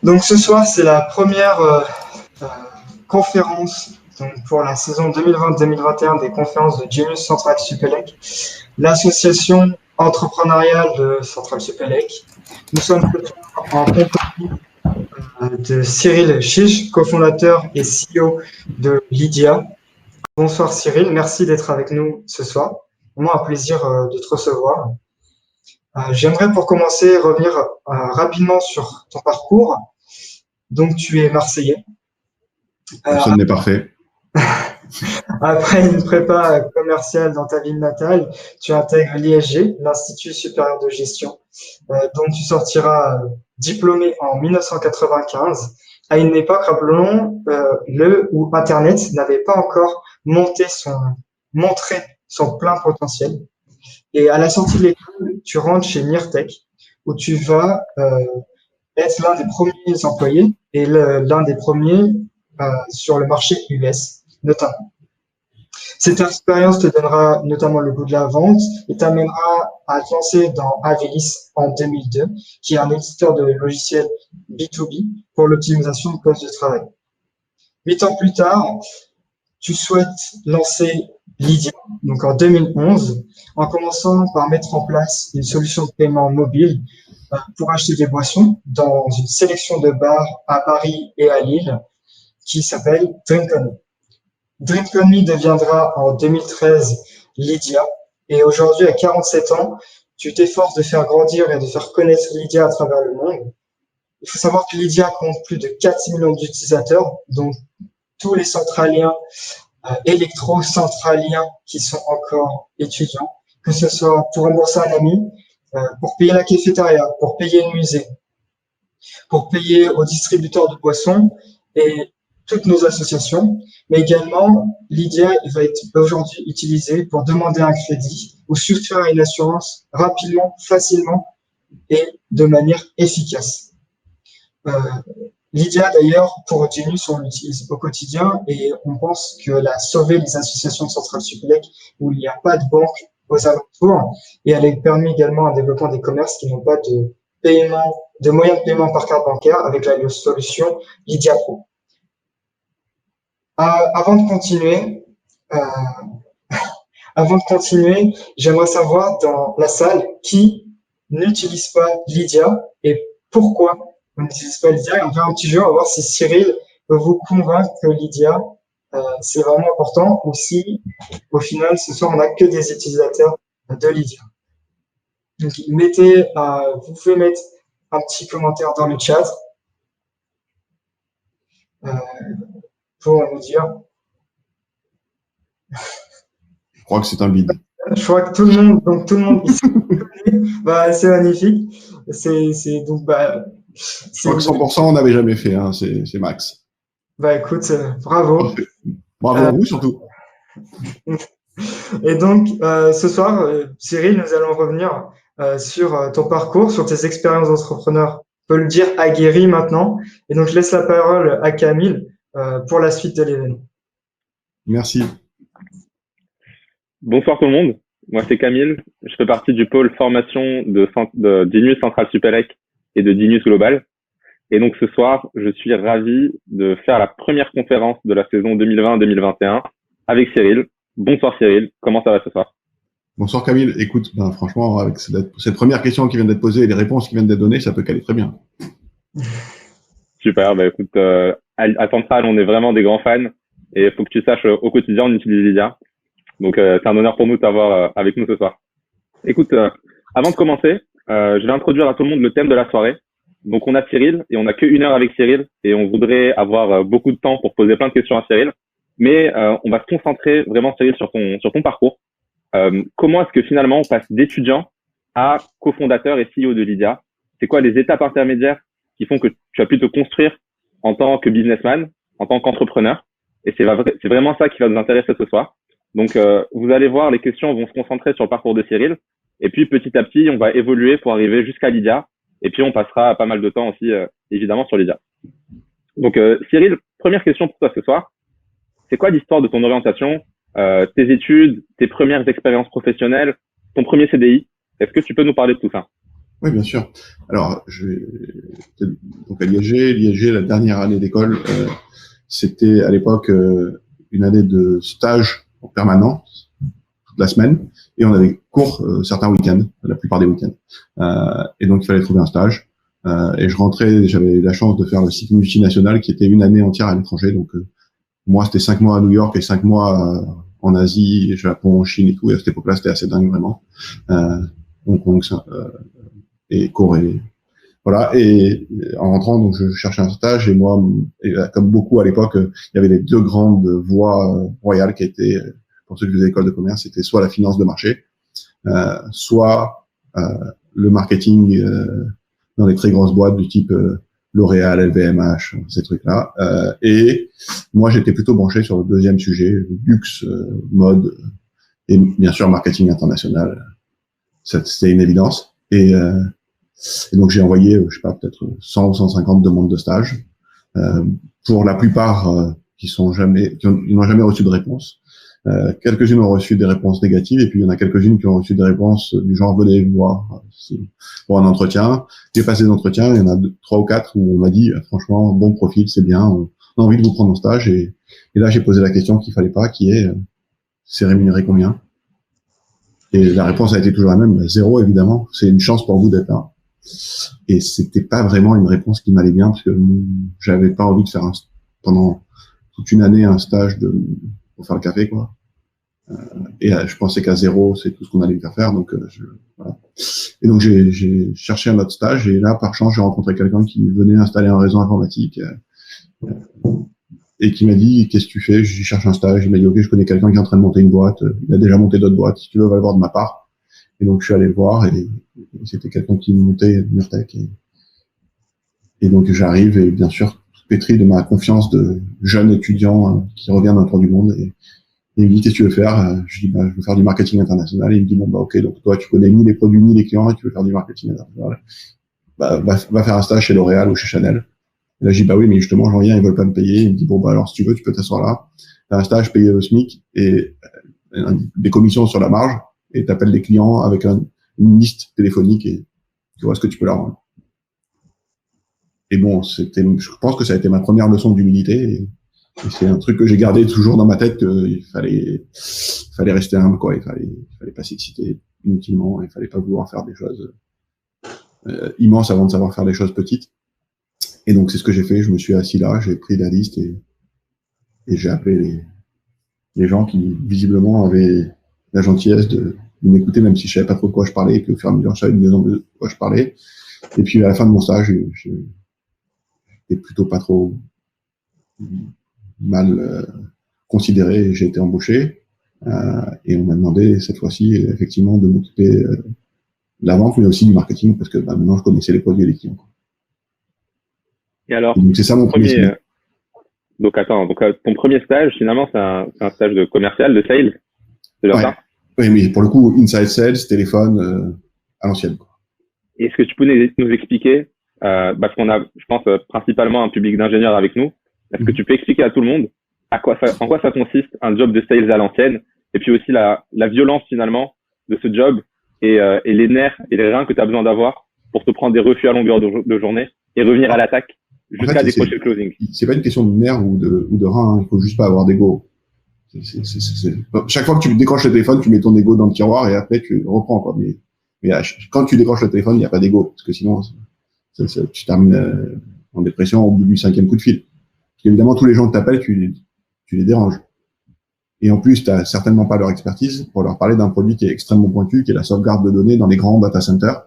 Donc ce soir, c'est la première euh, conférence donc, pour la saison 2020-2021 des conférences de Genius Central Supélec, l'association entrepreneuriale de Central Supélec. Nous sommes ce soir en compagnie de Cyril Chiche, cofondateur et CEO de Lydia. Bonsoir Cyril, merci d'être avec nous ce soir. Vraiment un plaisir de te recevoir. J'aimerais pour commencer revenir rapidement sur ton parcours. Donc tu es Marseillais. Euh, Personne n'est parfait. Après une prépa commerciale dans ta ville natale, tu intègres l'ISG, l'Institut supérieur de gestion, dont tu sortiras diplômé en 1995, à une époque, rappelons, où Internet n'avait pas encore montré son plein potentiel. Et à la sortie de l'école, tu rentres chez Nirtec, où tu vas être l'un des premiers employés et l'un des premiers sur le marché US, notamment. Cette expérience te donnera notamment le goût de la vente et t'amènera à te lancer dans Avelis en 2002, qui est un éditeur de logiciels B2B pour l'optimisation de postes de travail. 8 ans plus tard, tu souhaites lancer Lydia, donc en 2011, en commençant par mettre en place une solution de paiement mobile pour acheter des boissons dans une sélection de bars à Paris et à Lille qui s'appelle Drink On Me. Drink On Me deviendra en 2013 Lydia. Et aujourd'hui, à 47 ans, tu t'efforces de faire grandir et de faire connaître Lydia à travers le monde. Il faut savoir que Lydia compte plus de 4 millions d'utilisateurs, dont tous les centraliens, électro-centraliens qui sont encore étudiants, que ce soit pour rembourser un ami, pour payer la cafétéria, pour payer le musée, pour payer aux distributeurs de boissons et toutes nos associations, mais également Lydia va être aujourd'hui utilisée pour demander un crédit ou souscrire à une assurance rapidement, facilement et de manière efficace. Euh, Lydia, d'ailleurs, pour Genius, on l'utilise au quotidien et on pense qu'elle a sauvé les associations de Central Supélec où il n'y a pas de banque aux alentours et elle a permis également un développement des commerces qui n'ont pas de moyens de paiement par carte bancaire avec la solution Lydia Pro. Avant de continuer, euh, j'aimerais savoir dans la salle qui n'utilise pas Lydia et pourquoi on n'utilise pas Lydia. Et on fait un petit jeu, on va voir si Cyril peut vous convaincre que Lydia, c'est vraiment important ou si, au final, ce soir, on n'a que des utilisateurs de Lydia. Donc, vous pouvez mettre un petit commentaire dans le chat euh, pour nous dire. Je crois que c'est un bide. Je crois que tout le monde ici connaît. Bah, c'est magnifique. Donc, bah, Je si crois que vous, 100%, on n'avait jamais fait. Hein. C'est max. bah, écoute, bravo. Parfait. Bravo Euh, à vous surtout. et donc, ce soir, Cyril, nous allons revenir sur ton parcours, sur tes expériences d'entrepreneur. On peut le dire aguerri maintenant. Et donc, je laisse la parole à Camille pour la suite de l'événement. Merci. Bonsoir tout le monde, moi c'est Camille, je fais partie du pôle formation de Genius Central Supélec et de Genius Global. Et donc ce soir, je suis ravi de faire la première conférence de la saison 2020-2021 avec Cyril. Bonsoir Cyril, comment ça va ce soir? Bonsoir Camille. Écoute, ben, franchement, avec cette première question qui vient d'être posée et les réponses qui viennent d'être données, ça peut caler très bien. Super, bah écoute, à Central, on est vraiment des grands fans et il faut que tu saches, au quotidien, on utilise Lydia. Donc c'est un honneur pour nous de t'avoir avec nous ce soir. Écoute, avant de commencer, je vais introduire à tout le monde le thème de la soirée. Donc on a Cyril et on n'a que 1 heure avec Cyril et on voudrait avoir beaucoup de temps pour poser plein de questions à Cyril. Mais on va se concentrer vraiment Cyril sur ton parcours. Comment est-ce que finalement on passe d'étudiant à cofondateur et CEO de Lydia? C'est quoi les étapes intermédiaires qui font que tu as pu te construire en tant que businessman, en tant qu'entrepreneur? Et c'est vraiment ça qui va nous intéresser ce soir. Donc vous allez voir, les questions vont se concentrer sur le parcours de Cyril. Et puis petit à petit, on va évoluer pour arriver jusqu'à Lydia. Et puis on passera pas mal de temps aussi, évidemment, sur Lydia. Donc Cyril, première question pour toi ce soir. C'est quoi l'histoire de ton orientation, tes études, tes premières expériences professionnelles, ton premier CDI? Est-ce que tu peux nous parler de tout ça? Oui, bien sûr. Alors, donc à l'ISG, la dernière année d'école, c'était à l'époque une année de stage en permanence, toute la semaine, et on avait cours certains week-ends, la plupart des week-ends. Et donc, il fallait trouver un stage. Et je rentrais, j'avais la chance de faire le cycle multinational qui était une année entière à l'étranger. Donc, moi, c'était 5 mois à New York et 5 mois en Asie, Japon, Chine et tout. Et à cette époque-là, c'était assez dingue, vraiment. Hong Kong, et Corée. Voilà. Et en rentrant, donc, je cherchais un stage et moi, comme beaucoup à l'époque, il y avait les deux grandes voies royales qui étaient, pour ceux qui faisaient école de commerce, c'était soit la finance de marché, soit le marketing dans les très grosses boîtes du type L'Oréal, LVMH, ces trucs-là. Et moi, j'étais plutôt branché sur le deuxième sujet, luxe, mode et bien sûr marketing international. C'était une évidence. Et donc, j'ai envoyé, je sais pas, peut-être 100 ou 150 demandes de stage. Pour la plupart, qui n'ont jamais reçu de réponse. Quelques-unes ont reçu des réponses négatives et puis il y en a quelques-unes qui ont reçu des réponses du genre venez voir pour un entretien. J'ai passé des entretiens, il y en a 3 ou 4 où on m'a dit franchement bon profil, c'est bien, on a envie de vous prendre en stage et là j'ai posé la question qu'il fallait pas, qui est c'est rémunéré combien? Et la réponse a été toujours la même, 0 évidemment, c'est une chance pour vous d'être là. Et c'était pas vraiment une réponse qui m'allait bien parce que j'avais pas envie de faire pendant toute une année un stage pour faire le café quoi. Et je pensais qu'à 0 c'est tout ce qu'on allait me faire faire donc voilà. Et donc j'ai cherché un autre stage et là par chance j'ai rencontré quelqu'un qui venait installer un réseau informatique et qui m'a dit qu'est-ce que tu fais? Je cherche un stage. Il m'a dit ok, je connais quelqu'un qui est en train de monter une boîte, il a déjà monté d'autres boîtes, si tu veux va le voir de ma part. Et donc je suis allé le voir et c'était quelqu'un qui montait Myrtech et donc j'arrive et bien sûr pétri de ma confiance de jeune étudiant qui revient d'un tour du monde et il me dit qu'est-ce que tu veux faire? Je dis bah je veux faire du marketing international. Et il me dit bon bah ok, donc toi tu connais ni les produits ni les clients et tu veux faire du marketing international. Bah va faire un stage chez L'Oréal ou chez Chanel. Et là je dis bah oui mais justement j'en viens, ils veulent pas me payer. Il me dit bon bah alors si tu veux tu peux t'asseoir là, faire un stage payé au SMIC et des commissions sur la marge et t'appelles des clients avec une liste téléphonique et tu vois ce que tu peux leur vendre. Et bon, je pense que ça a été ma première leçon d'humilité. Et c'est un truc que j'ai gardé toujours dans ma tête qu'il fallait rester humble, quoi. Il fallait pas s'exciter inutilement. Il fallait pas vouloir faire des choses immenses avant de savoir faire des choses petites. Et donc, c'est ce que j'ai fait. Je me suis assis là, j'ai pris la liste et j'ai appelé les gens qui, visiblement, avaient la gentillesse de m'écouter, même si je savais pas trop de quoi je parlais et que au fur et à mesure, je savais de quoi je parlais. Et puis, à la fin de mon stage, j'étais plutôt pas trop mal considéré. J'ai été embauché et on m'a demandé cette fois-ci effectivement de m'occuper de la vente, mais aussi du marketing parce que maintenant je connaissais les produits et les clients. Et alors, donc c'est ça mon premier stage. Donc attends, ton premier stage finalement c'est un stage de commercial, de sales, c'est genre ça? Oui, mais pour le coup inside sales, téléphone à l'ancienne. Est-ce que tu peux nous expliquer parce qu'on a, je pense, principalement un public d'ingénieurs avec nous. Est-ce que tu peux expliquer à tout le monde en quoi ça consiste un job de sales à l'ancienne et puis aussi la violence finalement de ce job et les nerfs et les reins que tu as besoin d'avoir pour te prendre des refus à longueur de journée et revenir à l'attaque jusqu'à décrocher le closing. C'est pas une question de nerfs ou de reins, il faut juste pas avoir d'ego. Chaque fois que tu décroches le téléphone, tu mets ton ego dans le tiroir et après tu reprends quoi. Mais quand tu décroches le téléphone, il n'y a pas d'ego parce que sinon tu termines en dépression au bout du 5e coup de fil. Parce qu'évidemment, tous les gens que t'appelles, tu les déranges. Et en plus, t'as certainement pas leur expertise pour leur parler d'un produit qui est extrêmement pointu, qui est la sauvegarde de données dans les grands data centers.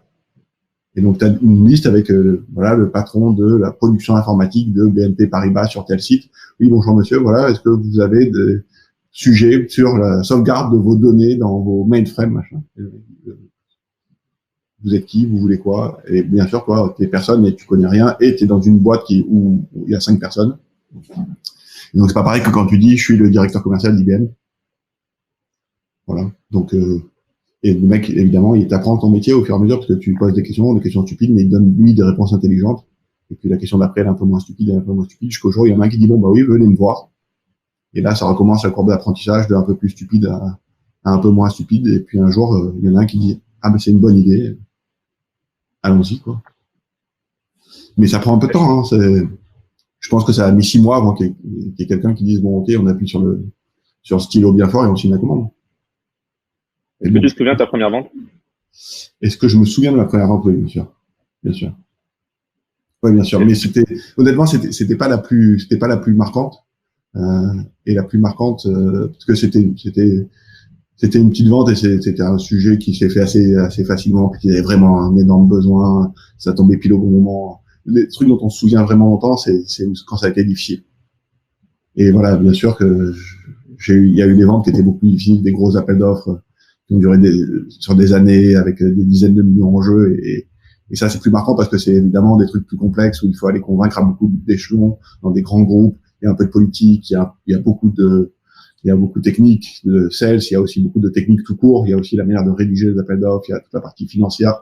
Et donc, t'as une liste avec, le patron de la production informatique de BNP Paribas sur tel site. Oui, bonjour monsieur, voilà, est-ce que vous avez des sujets sur la sauvegarde de vos données dans vos mainframes, machin? Vous êtes qui? Vous voulez quoi? Et bien sûr, toi, t'es personne et tu connais rien et t'es dans une boîte où il y a 5 personnes. Et donc, c'est pas pareil que quand tu dis, je suis le directeur commercial d'IBM. Voilà. Donc, et le mec, évidemment, il t'apprend ton métier au fur et à mesure parce que tu lui poses des questions stupides, mais il donne, lui, des réponses intelligentes. Et puis, la question d'après, elle est un peu moins stupide, jusqu'au jour où il y en a un qui dit, bon, bah oui, venez me voir. Et là, ça recommence la courbe d'apprentissage d'un peu plus stupide à un peu moins stupide. Et puis, un jour, il y en a un qui dit, ah, ben, c'est une bonne idée. allons-y, quoi. Mais ça prend un peu de temps. Je pense que ça a mis 6 mois avant qu'il y ait quelqu'un qui dise bon, ok, on appuie sur le stylo bien fort et on signe la commande. Est-ce que tu te souviens de ta première vente? Est-ce que je me souviens de ma première vente? Oui, bien sûr. Bien sûr. Oui, bien sûr. Mais honnêtement, c'était pas la plus marquante. Et la plus marquante, parce que c'était une petite vente et c'était un sujet qui s'est fait assez facilement, puis il y avait vraiment un énorme besoin, ça tombait pile au bon moment. Les trucs dont on se souvient vraiment longtemps, c'est quand ça a été difficile. Et voilà, bien sûr que il y a eu des ventes qui étaient beaucoup plus difficiles, des gros appels d'offres qui ont duré sur des années avec des dizaines de millions en jeu et ça c'est plus marquant parce que c'est évidemment des trucs plus complexes où il faut aller convaincre à beaucoup d'échelons dans des grands groupes, il y a un peu de politique, il y a beaucoup de techniques de sales, il y a aussi beaucoup de techniques tout court, il y a aussi la manière de rédiger les appels d'offres, il y a toute la partie financière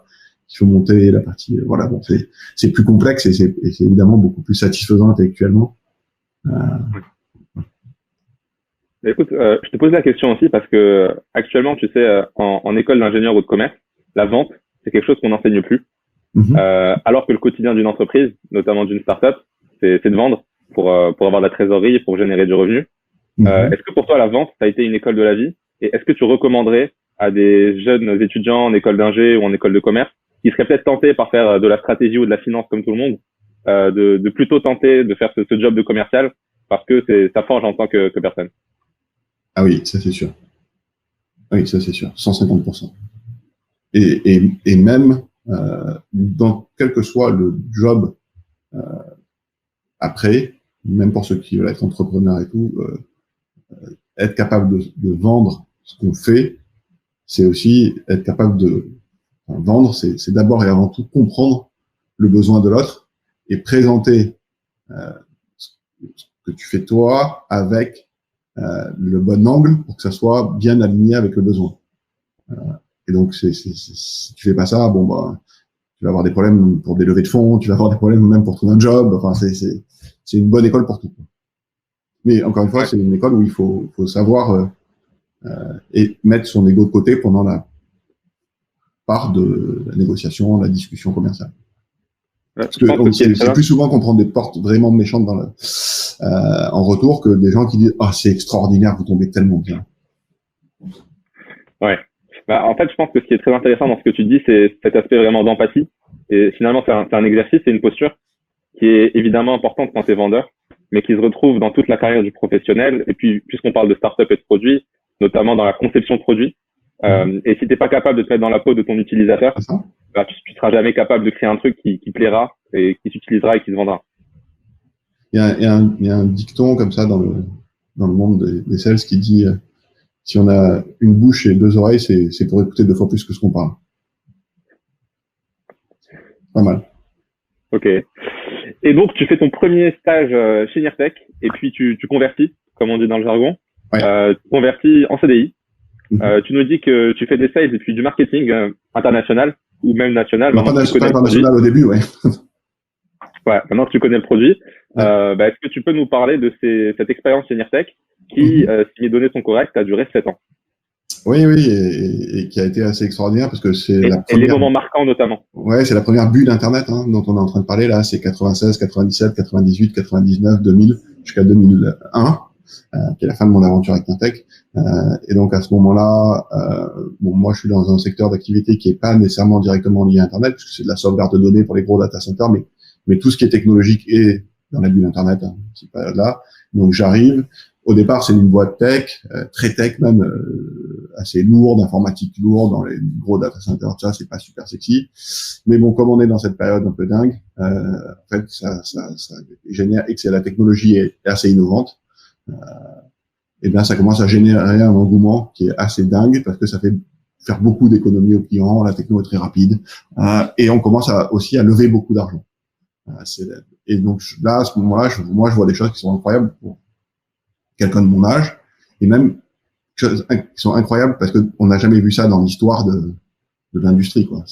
qu'il faut monter, la partie voilà, bon c'est plus complexe et c'est évidemment beaucoup plus satisfaisant intellectuellement. Écoute, je te pose la question aussi parce que actuellement, tu sais, en école d'ingénieur ou de commerce, la vente, c'est quelque chose qu'on n'enseigne plus. Alors que le quotidien d'une entreprise, notamment d'une start-up, c'est de vendre pour avoir de la trésorerie et pour générer du revenu. Est-ce que pour toi, la vente, ça a été une école de la vie? Et est-ce que tu recommanderais à des jeunes étudiants en école d'ingé ou en école de commerce qui seraient peut-être tentés par faire de la stratégie ou de la finance comme tout le monde, de plutôt tenter de faire ce job de commercial parce que ça forge en tant que personne? Ah oui, ça c'est sûr. Oui, ça c'est sûr, 150%. Et même dans quel que soit le job après, même pour ceux qui veulent être entrepreneurs et tout, être capable de vendre ce qu'on fait, c'est aussi être capable de vendre, c'est d'abord et avant tout comprendre le besoin de l'autre et présenter ce que tu fais toi avec le bon angle pour que ça soit bien aligné avec le besoin. Et donc, si tu fais pas ça, bon bah, tu vas avoir des problèmes pour des levées de fonds, tu vas avoir des problèmes même pour trouver un job. Enfin, c'est une bonne école pour tout. Mais encore une fois, c'est une école où il faut savoir et mettre son ego de côté pendant la part de la négociation, la discussion commerciale. Parce que c'est plus souvent qu'on prend des portes vraiment méchantes en retour que des gens qui disent ah c'est extraordinaire, vous tombez tellement bien. Ouais. Bah, en fait, je pense que ce qui est très intéressant dans ce que tu dis, c'est cet aspect vraiment d'empathie. Et finalement, c'est un exercice, c'est une posture qui est évidemment importante quand tu es vendeur, mais qui se retrouve dans toute la carrière du professionnel. Et puis, puisqu'on parle de start-up et de produits, notamment dans la conception de produits. Et si t'es pas capable de te mettre dans la peau de ton utilisateur, bah, tu seras jamais capable de créer un truc qui plaira et qui s'utilisera et qui se vendra. Il y a un dicton comme ça dans le monde des sales qui dit si on a une bouche et 2 oreilles, c'est pour écouter 2 fois plus que ce qu'on parle. Pas mal. Ok. Et donc, tu fais ton premier stage chez Nirtec et puis tu convertis, comme on dit dans le jargon. Ouais. Tu convertis en CDI. Tu nous dis que tu fais des sales et puis du marketing international ou même national. Pas international au début, ouais. Ouais, maintenant que tu connais le produit, est-ce que tu peux nous parler de cette expérience chez Nirtec qui, si mes données sont correctes, a duré 7 ans? Oui, et qui a été assez extraordinaire parce que c'est la première... Et les moments marquants notamment. Ouais, c'est la première bulle Internet dont on est en train de parler là. C'est 96, 97, 98, 99, 2000 jusqu'à 2001. Qui est la fin de mon aventure avec Nirtec. Et donc à ce moment-là, moi je suis dans un secteur d'activité qui est pas nécessairement directement lié à Internet, puisque c'est de la sauvegarde de données pour les gros data centers, mais tout ce qui est technologique est dans la bulle Internet, cette période-là. Donc j'arrive. Au départ, c'est une boîte tech, très tech même, assez lourde, informatique lourde, dans les gros data centers, ça c'est pas super sexy. Mais bon, comme on est dans cette période un peu dingue, en fait, ça génère, et que la technologie est assez innovante, et bien ça commence à générer un engouement qui est assez dingue parce que ça fait faire beaucoup d'économies aux clients, la techno est très rapide, et on commence aussi à lever beaucoup d'argent. Et donc là, à ce moment-là, moi je vois des choses qui sont incroyables pour quelqu'un de mon âge, et même choses qui sont incroyables parce qu'on n'a jamais vu ça dans l'histoire de l'industrie, quoi.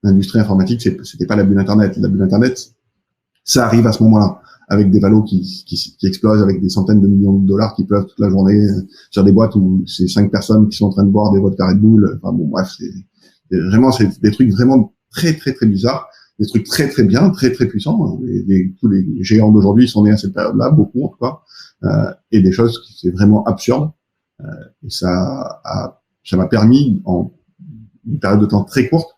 L'industrie informatique, c'était pas la bulle Internet. La bulle Internet, ça arrive à ce moment-là, avec des valos qui explosent, avec des centaines de millions de dollars qui pleuvent toute la journée sur des boîtes où c'est 5 personnes qui sont en train de boire des vodka Red Bull. Enfin bon, bref, c'est des trucs vraiment très très très bizarres, des trucs très très bien, très très puissants. Tous les géants d'aujourd'hui sont nés à cette période-là, beaucoup en tout cas, et des choses qui c'est vraiment absurde. Et ça m'a permis en une période de temps très courte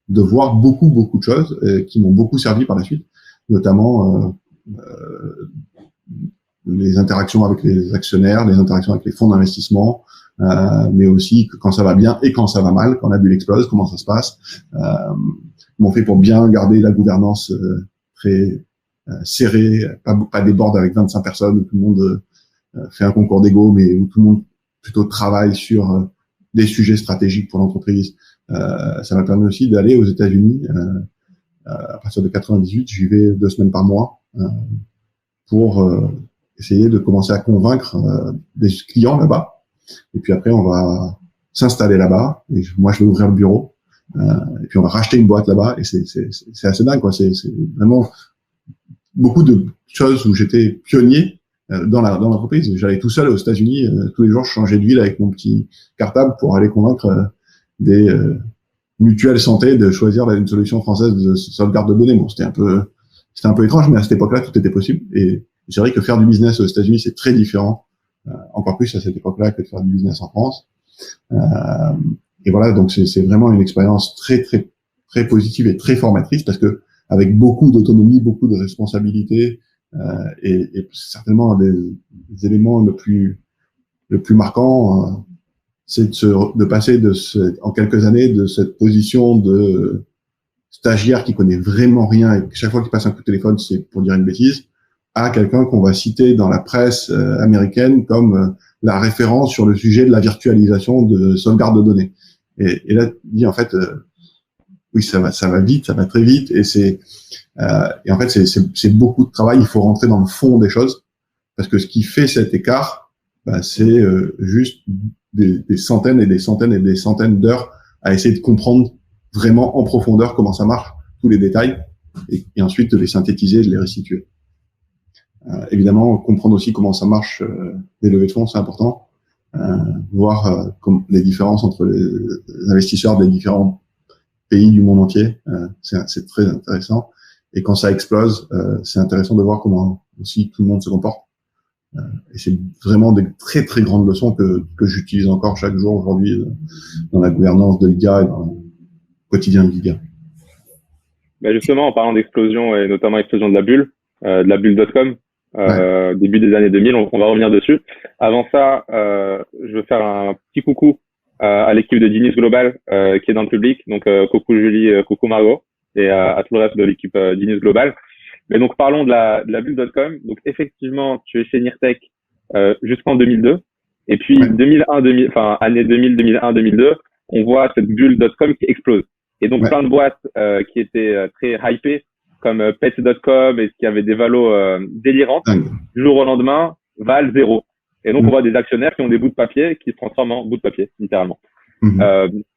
de voir beaucoup de choses qui m'ont beaucoup servi par la suite, notamment les interactions avec les actionnaires, les interactions avec les fonds d'investissement, mais aussi quand ça va bien et quand ça va mal, quand la bulle explose, comment ça se passe, comment on fait pour bien garder la gouvernance très serrée, pas des boards avec 25 personnes où tout le monde fait un concours d'ego, mais où tout le monde plutôt travaille sur des sujets stratégiques pour l'entreprise. Ça m'a permis aussi d'aller aux États-Unis. À partir de 98, j'y vais 2 semaines par mois pour essayer de commencer à convaincre des clients là-bas. Et puis après, on va s'installer là-bas. Et moi, je vais ouvrir le bureau. Et puis on va racheter une boîte là-bas. Et c'est assez dingue, quoi. C'est vraiment beaucoup de choses où j'étais pionnier dans l'entreprise. J'allais tout seul aux États-Unis. Tous les jours, je changeais de ville avec mon petit cartable pour aller convaincre des mutuelles santé de choisir une solution française de sauvegarde de données. Bon, c'était un peu étrange, mais à cette époque-là, tout était possible. Et c'est vrai que faire du business aux États-Unis, c'est très différent, encore plus à cette époque-là que de faire du business en France. Et voilà, donc c'est vraiment une expérience très très très positive et très formatrice parce que avec beaucoup d'autonomie, beaucoup de responsabilités et certainement des éléments le plus marquant, c'est de passer en quelques années de cette position de stagiaire qui connaît vraiment rien et chaque fois qu'il passe un coup de téléphone, c'est pour dire une bêtise, à quelqu'un qu'on va citer dans la presse américaine comme la référence sur le sujet de la virtualisation de sauvegarde de données. Et là, tu dis en fait, oui, ça va vite, ça va très vite, et en fait, c'est beaucoup de travail. Il faut rentrer dans le fond des choses parce que ce qui fait cet écart, c'est juste des centaines et des centaines et des centaines d'heures à essayer de comprendre vraiment en profondeur comment ça marche, tous les détails, et ensuite de les synthétiser, de les restituer. Évidemment, comprendre aussi comment ça marche les levées de fonds, c'est important. Voir les différences entre les investisseurs des différents pays du monde entier, c'est très intéressant. Et quand ça explose, c'est intéressant de voir comment aussi tout le monde se comporte. Et c'est vraiment des très très grandes leçons que j'utilise encore chaque jour aujourd'hui dans la gouvernance de l'IGA et dans le quotidien de l'IGA. Justement, en parlant d'explosion et notamment explosion de la bulle .com, début des années 2000, on va revenir dessus. Avant ça, je veux faire un petit coucou à l'équipe de Genius Global qui est dans le public, donc coucou Julie, coucou Margot, et à tout le reste de l'équipe Genius Global. Mais donc parlons de la bulle.com. Donc effectivement, tu es chez Nirtec jusqu'en 2002, et puis année 2000, 2001, 2002, on voit cette bulle.com qui explose. Et donc plein de boîtes qui étaient très hypées, comme Pets.com et qui avaient des valos délirantes, du jour au lendemain, valent 0. Et donc on voit des actionnaires qui ont des bouts de papier qui se transforment en bouts de papier, littéralement.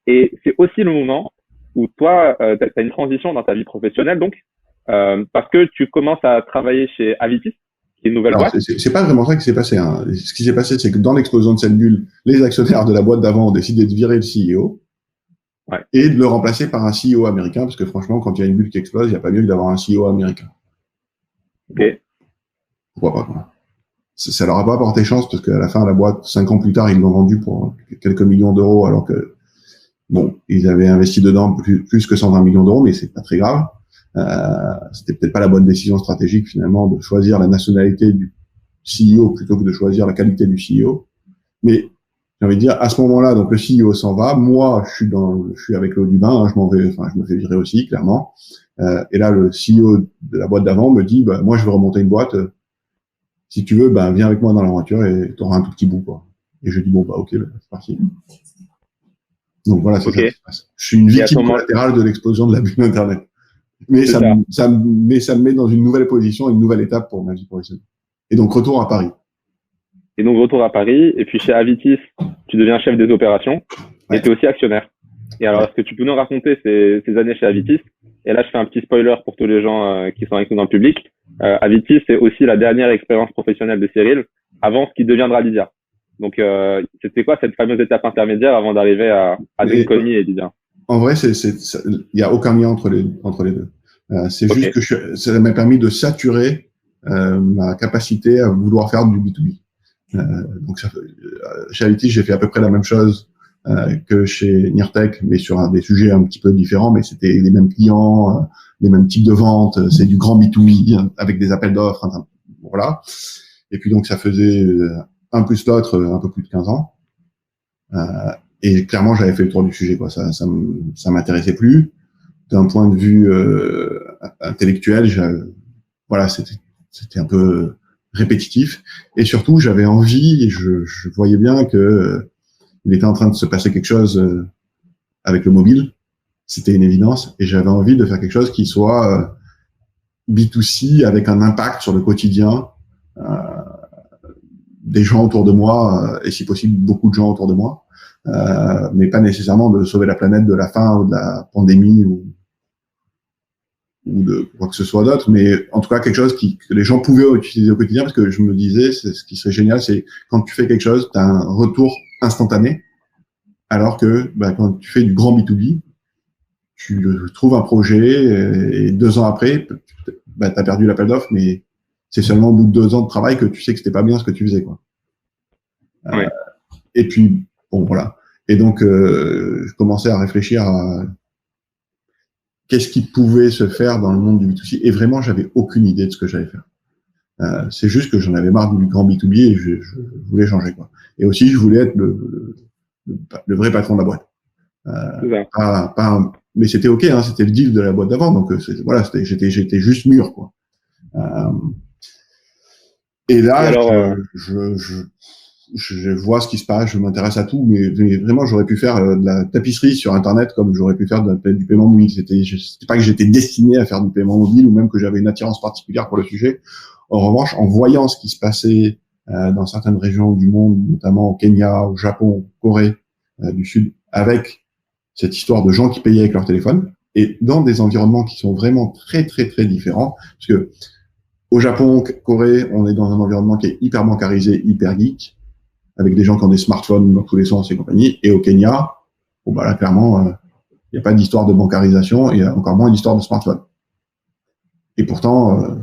Et c'est aussi le moment où toi, tu as une transition dans ta vie professionnelle, donc, parce que tu commences à travailler chez Avitis, qui est une nouvelle boîte. C'est pas vraiment ça qui s'est passé. Hein. Ce qui s'est passé, c'est que dans l'explosion de cette bulle, les actionnaires de la boîte d'avant ont décidé de virer le CEO et de le remplacer par un CEO américain, parce que franchement, quand il y a une bulle qui explose, il n'y a pas mieux que d'avoir un CEO américain. Ok. Pourquoi pas, quoi. Ça leur a pas apporté chance, parce qu'à la fin, la boîte, 5 ans plus tard, ils l'ont vendue pour quelques millions d'euros, alors que, bon, ils avaient investi dedans plus que 120 millions d'euros, mais c'est pas très grave. C'était peut-être pas la bonne décision stratégique, finalement, de choisir la nationalité du CEO plutôt que de choisir la qualité du CEO. Mais, j'ai envie de dire, à ce moment-là, donc le CEO s'en va. Moi, je suis avec l'eau du bain, hein, je me fais virer aussi, clairement. Et là, le CEO de la boîte d'avant me dit, moi, je veux remonter une boîte. Si tu veux, viens avec moi dans l'aventure et tu auras un tout petit bout, quoi. Et je dis, ok, c'est parti. Donc voilà, c'est ça qui se passe. Je suis une victime collatérale de l'explosion de la bulle Internet. Mais ça me met dans une nouvelle position, une nouvelle étape pour ma vie professionnelle. Et donc, retour à Paris. Et puis chez Avitis, tu deviens chef des opérations et tu es aussi actionnaire. Et alors, est-ce que tu peux nous raconter ces années chez Avitis? Et là, je fais un petit spoiler pour tous les gens qui sont avec nous dans le public. Avitis, c'est aussi la dernière expérience professionnelle de Cyril avant ce qui deviendra Lydia. Donc, c'était quoi cette fameuse étape intermédiaire avant d'arriver à Drinkoni et Lydia? En vrai, il y a aucun lien entre les deux. C'est Ok. juste que ça m'a permis de saturer ma capacité à vouloir faire du B2B. Donc, chez Ality, j'ai fait à peu près la même chose que chez Nirtech, mais sur des sujets un petit peu différents, mais c'était les mêmes clients, les mêmes types de ventes, c'est du grand B2B avec des appels d'offres, voilà. Et puis donc ça faisait un plus l'autre un peu plus de 15 ans. Et clairement, j'avais fait le tour du sujet, quoi. Ça m'intéressait plus. D'un point de vue intellectuel, voilà, c'était un peu répétitif. Et surtout, j'avais envie, et je voyais bien que il était en train de se passer quelque chose avec le mobile. C'était une évidence. Et j'avais envie de faire quelque chose qui soit B2C avec un impact sur le quotidien des gens autour de moi, et si possible, beaucoup de gens autour de moi. Mais pas nécessairement de sauver la planète de la faim ou de la pandémie ou de quoi que ce soit d'autre, mais en tout cas quelque chose que les gens pouvaient utiliser au quotidien, parce que je me disais, ce qui serait génial, c'est quand tu fais quelque chose, tu as un retour instantané, alors que quand tu fais du grand B2B, tu trouves un projet et 2 ans après, tu as perdu l'appel d'offres, mais c'est seulement au bout de 2 ans de travail que tu sais que c'était pas bien ce que tu faisais, quoi. Ouais. Et puis, bon, voilà. Et donc, je commençais à réfléchir à qu'est-ce qui pouvait se faire dans le monde du B2C. Et vraiment, j'avais aucune idée de ce que j'allais faire. C'est juste que j'en avais marre du grand B2B et je voulais changer, quoi. Et aussi, je voulais être le vrai patron de la boîte. Mais c'était OK, hein, c'était le deal de la boîte d'avant. Donc, voilà, j'étais juste mûr, quoi. Et là, alors, je vois ce qui se passe, je m'intéresse à tout, mais vraiment, j'aurais pu faire de la tapisserie sur Internet comme j'aurais pu faire du paiement mobile. C'était pas que j'étais destiné à faire du paiement mobile ou même que j'avais une attirance particulière pour le sujet. En revanche, en voyant ce qui se passait dans certaines régions du monde, notamment au Kenya, au Japon, au Corée du Sud, avec cette histoire de gens qui payaient avec leur téléphone, et dans des environnements qui sont vraiment très, très, très différents, parce que au Japon, Corée, on est dans un environnement qui est hyper bancarisé, hyper geek, avec des gens qui ont des smartphones dans tous les sens et compagnie. Et au Kenya, bon, là, clairement, il n'y a pas d'histoire de bancarisation et encore moins d'histoire de smartphone. Et pourtant,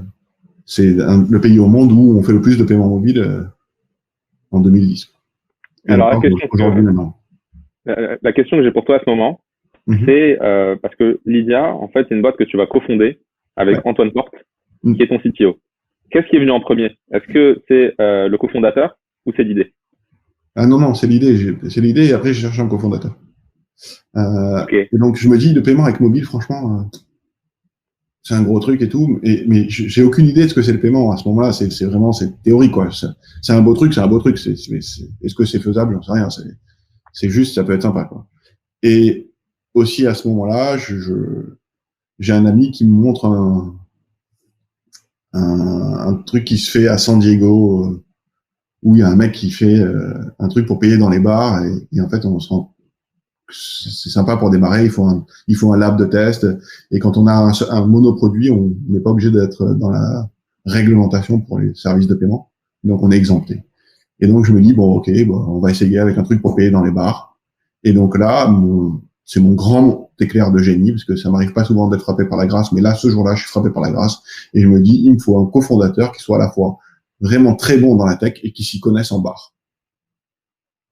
c'est le pays au monde où on fait le plus de paiements mobiles en 2010. Et alors aujourd'hui, maintenant. la question que j'ai pour toi à ce moment, c'est parce que Lydia, en fait, c'est une boîte que tu vas cofonder avec Antoine Porte, qui est ton CTO. Qu'est-ce qui est venu en premier? Est-ce que c'est le cofondateur ou c'est l'idée? Ah non, c'est l'idée. C'est l'idée et après, j'ai cherché un cofondateur. Okay. Et donc, je me dis, le paiement avec mobile, franchement, c'est un gros truc et tout, mais j'ai aucune idée de ce que c'est le paiement. À ce moment-là, c'est théorique, quoi. C'est un beau truc, c'est un beau truc. Est-ce que c'est faisable? J'en sais rien. C'est juste, ça peut être sympa, quoi. Et aussi, à ce moment-là, j'ai un ami qui me montre un truc qui se fait à San Diego, où il y a un mec qui fait un truc pour payer dans les bars, et en fait, on se rend c'est sympa pour démarrer, il faut un lab de test, et quand on a un monoproduit, on n'est pas obligé d'être dans la réglementation pour les services de paiement, donc on est exempté. Et donc je me dis, bon, ok, on va essayer avec un truc pour payer dans les bars. Et donc là, c'est mon grand éclair de génie, parce que ça m'arrive pas souvent d'être frappé par la grâce, mais là, ce jour-là, je suis frappé par la grâce, et je me dis, il me faut un cofondateur qui soit à la fois vraiment très bon dans la tech et qui s'y connaisse en bar.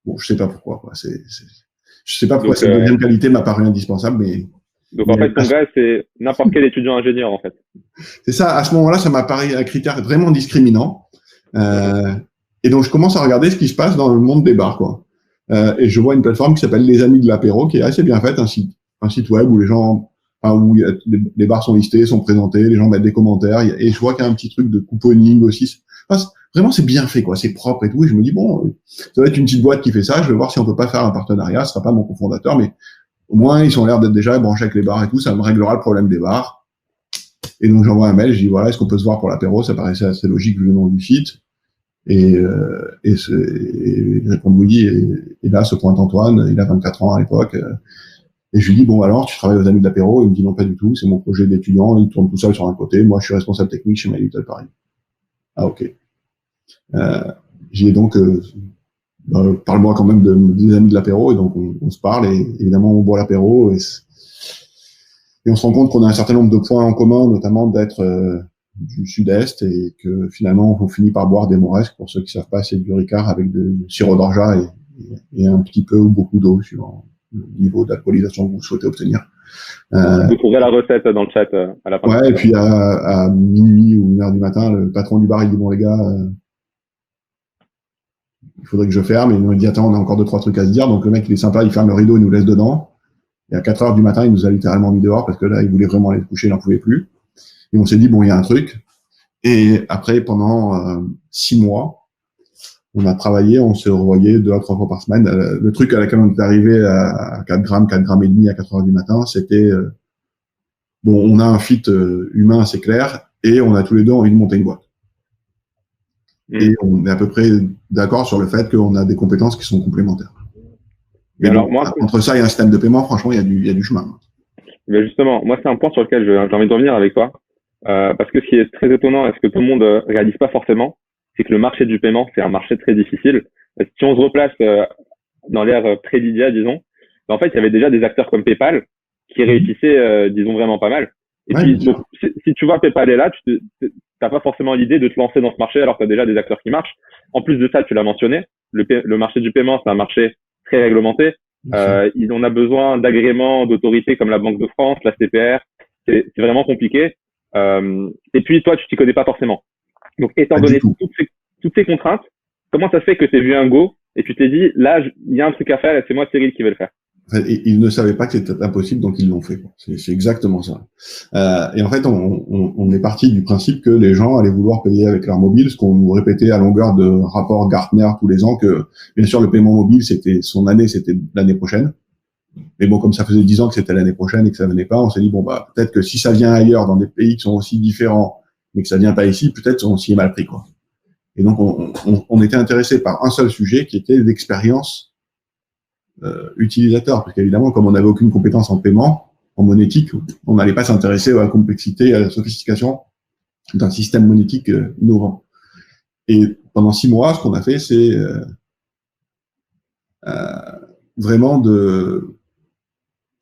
Bon, je sais pas pourquoi, quoi. Je sais pas pourquoi cette deuxième qualité m'a paru indispensable, mais. Donc en fait, ton gars, c'est n'importe quel étudiant ingénieur, en fait. C'est ça. À ce moment-là, ça m'a paru un critère vraiment discriminant. Et donc, je commence à regarder ce qui se passe dans le monde des bars, quoi. Et je vois une plateforme qui s'appelle Les Amis de l'Apéro, qui est assez bien faite, un site web où les gens, où les bars sont listés, sont présentés, les gens mettent des commentaires, et je vois qu'il y a un petit truc de couponing aussi. Vraiment, c'est bien fait, quoi. C'est propre et tout. Et je me dis, bon, ça doit être une petite boîte qui fait ça. Je vais voir si on peut pas faire un partenariat. Ce sera pas mon cofondateur, mais au moins, ils ont l'air d'être déjà branchés avec les bars et tout. Ça me réglera le problème des bars. Et donc, j'envoie un mail. Je dis, voilà, est-ce qu'on peut se voir pour l'apéro? Ça paraissait assez logique vu le nom du site. Et il répond oui. Et là, se pointe Antoine. Il a 24 ans à l'époque. Et je lui dis, bon, alors, tu travailles aux Amis de l'Apéro? Il me dit, non, pas du tout. C'est mon projet d'étudiant. Il tourne tout seul sur un côté. Moi, je suis responsable technique chez My Little Paris. Ah, ok. J'ai donc parle-moi quand même des amis de l'apéro, et donc on se parle, et évidemment on boit l'apéro, et on se rend compte qu'on a un certain nombre de points en commun, notamment d'être du sud-est, et que finalement on finit par boire des moresques. Pour ceux qui savent pas, c'est du Ricard avec du sirop d'orgeat et un petit peu ou beaucoup d'eau suivant le niveau d'alcoolisation que vous souhaitez obtenir. Vous trouverez la recette dans le chat à la fin. Ouais, et puis à minuit ou 1h du matin, le patron du bar il dit bon les gars, il faudrait que je ferme, et il nous dit attends, on a encore 2-3 trucs à se dire. Donc le mec il est sympa, il ferme le rideau, il nous laisse dedans. Et à 4h du matin, il nous a littéralement mis dehors parce que là, il voulait vraiment aller se coucher, il n'en pouvait plus. Et on s'est dit bon, il y a un truc. Et après, pendant 6 mois, on a travaillé, on se revoyait 2 à 3 fois par semaine. Le truc à laquelle on est arrivé à 4 grammes et demi à 4h du matin, c'était bon, on a un fit humain assez clair, et on a tous les deux envie de monter une boîte. Et on est à peu près d'accord sur le fait qu'on a des compétences qui sont complémentaires. Et alors, donc, entre ça et un système de paiement, franchement, il y a du chemin. Mais justement, moi, c'est un point sur lequel j'ai envie de revenir avec toi. Parce que ce qui est très étonnant, et ce que tout le monde réalise pas forcément, c'est que le marché du paiement, c'est un marché très difficile. Si on se replace dans l'ère pré-Lydia, disons, en fait, il y avait déjà des acteurs comme PayPal qui réussissaient, disons, vraiment pas mal. Et puis, donc, si tu vois PayPal est là, tu n'as pas forcément l'idée de te lancer dans ce marché alors que tu as déjà des acteurs qui marchent. En plus de ça, tu l'as mentionné, le marché du paiement, c'est un marché très réglementé. On a besoin d'agréments d'autorités comme la Banque de France, la CPR. C'est vraiment compliqué. Et puis, toi, tu t'y connais pas forcément. Donc, étant donné toutes ces contraintes, comment ça se fait que tu as vu un go et tu t'es dit, là, il y a un truc à faire et c'est moi, Cyril, qui vais le faire? Ils ne savaient pas que c'était impossible, donc ils l'ont fait. C'est exactement ça. Et en fait, on est parti du principe que les gens allaient vouloir payer avec leur mobile, ce qu'on nous répétait à longueur de rapports Gartner tous les ans, que bien sûr le paiement mobile, c'était l'année prochaine. Mais bon, comme ça faisait 10 ans que c'était l'année prochaine et que ça venait pas, on s'est dit bon bah peut-être que si ça vient ailleurs, dans des pays qui sont aussi différents, mais que ça vient pas ici, peut-être on s'y est mal pris quoi. Et donc on était intéressé par un seul sujet qui était l'expérience utilisateur, parce qu'évidemment, comme on n'avait aucune compétence en paiement, en monétique, on n'allait pas s'intéresser à la complexité, à la sophistication d'un système monétique innovant. Et pendant 6 mois, ce qu'on a fait, c'est vraiment de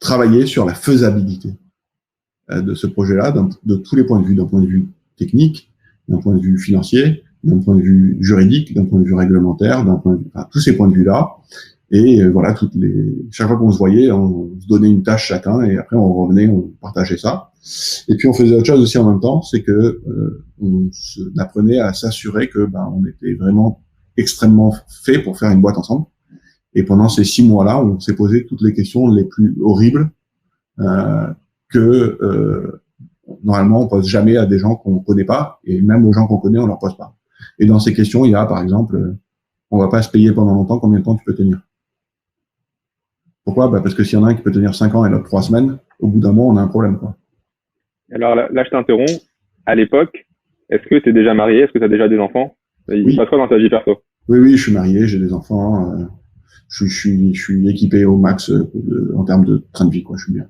travailler sur la faisabilité de ce projet-là, de tous les points de vue, d'un point de vue technique, d'un point de vue financier, d'un point de vue juridique, d'un point de vue réglementaire, tous ces points de vue-là. Et voilà, chaque fois qu'on se voyait, on se donnait une tâche chacun, et après on revenait, on partageait ça. Et puis on faisait autre chose aussi en même temps, c'est que on apprenait à s'assurer que on était vraiment extrêmement fait pour faire une boîte ensemble. Et pendant ces 6 mois-là, on s'est posé toutes les questions les plus horribles que normalement on pose jamais à des gens qu'on connaît pas, et même aux gens qu'on connaît, on leur pose pas. Et dans ces questions, il y a par exemple, on va pas se payer pendant longtemps, combien de temps tu peux tenir? Pourquoi? Parce que s'il y en a un qui peut tenir 5 ans et l'autre 3 semaines, au bout d'un mois, on a un problème, quoi. Alors là, je t'interromps. À l'époque, est-ce que tu es déjà marié? Est-ce que tu as déjà des enfants? Il se passe quoi dans ta vie perso? Oui, je suis marié, j'ai des enfants. Je suis équipé au max en termes de train de vie, quoi. Je suis bien.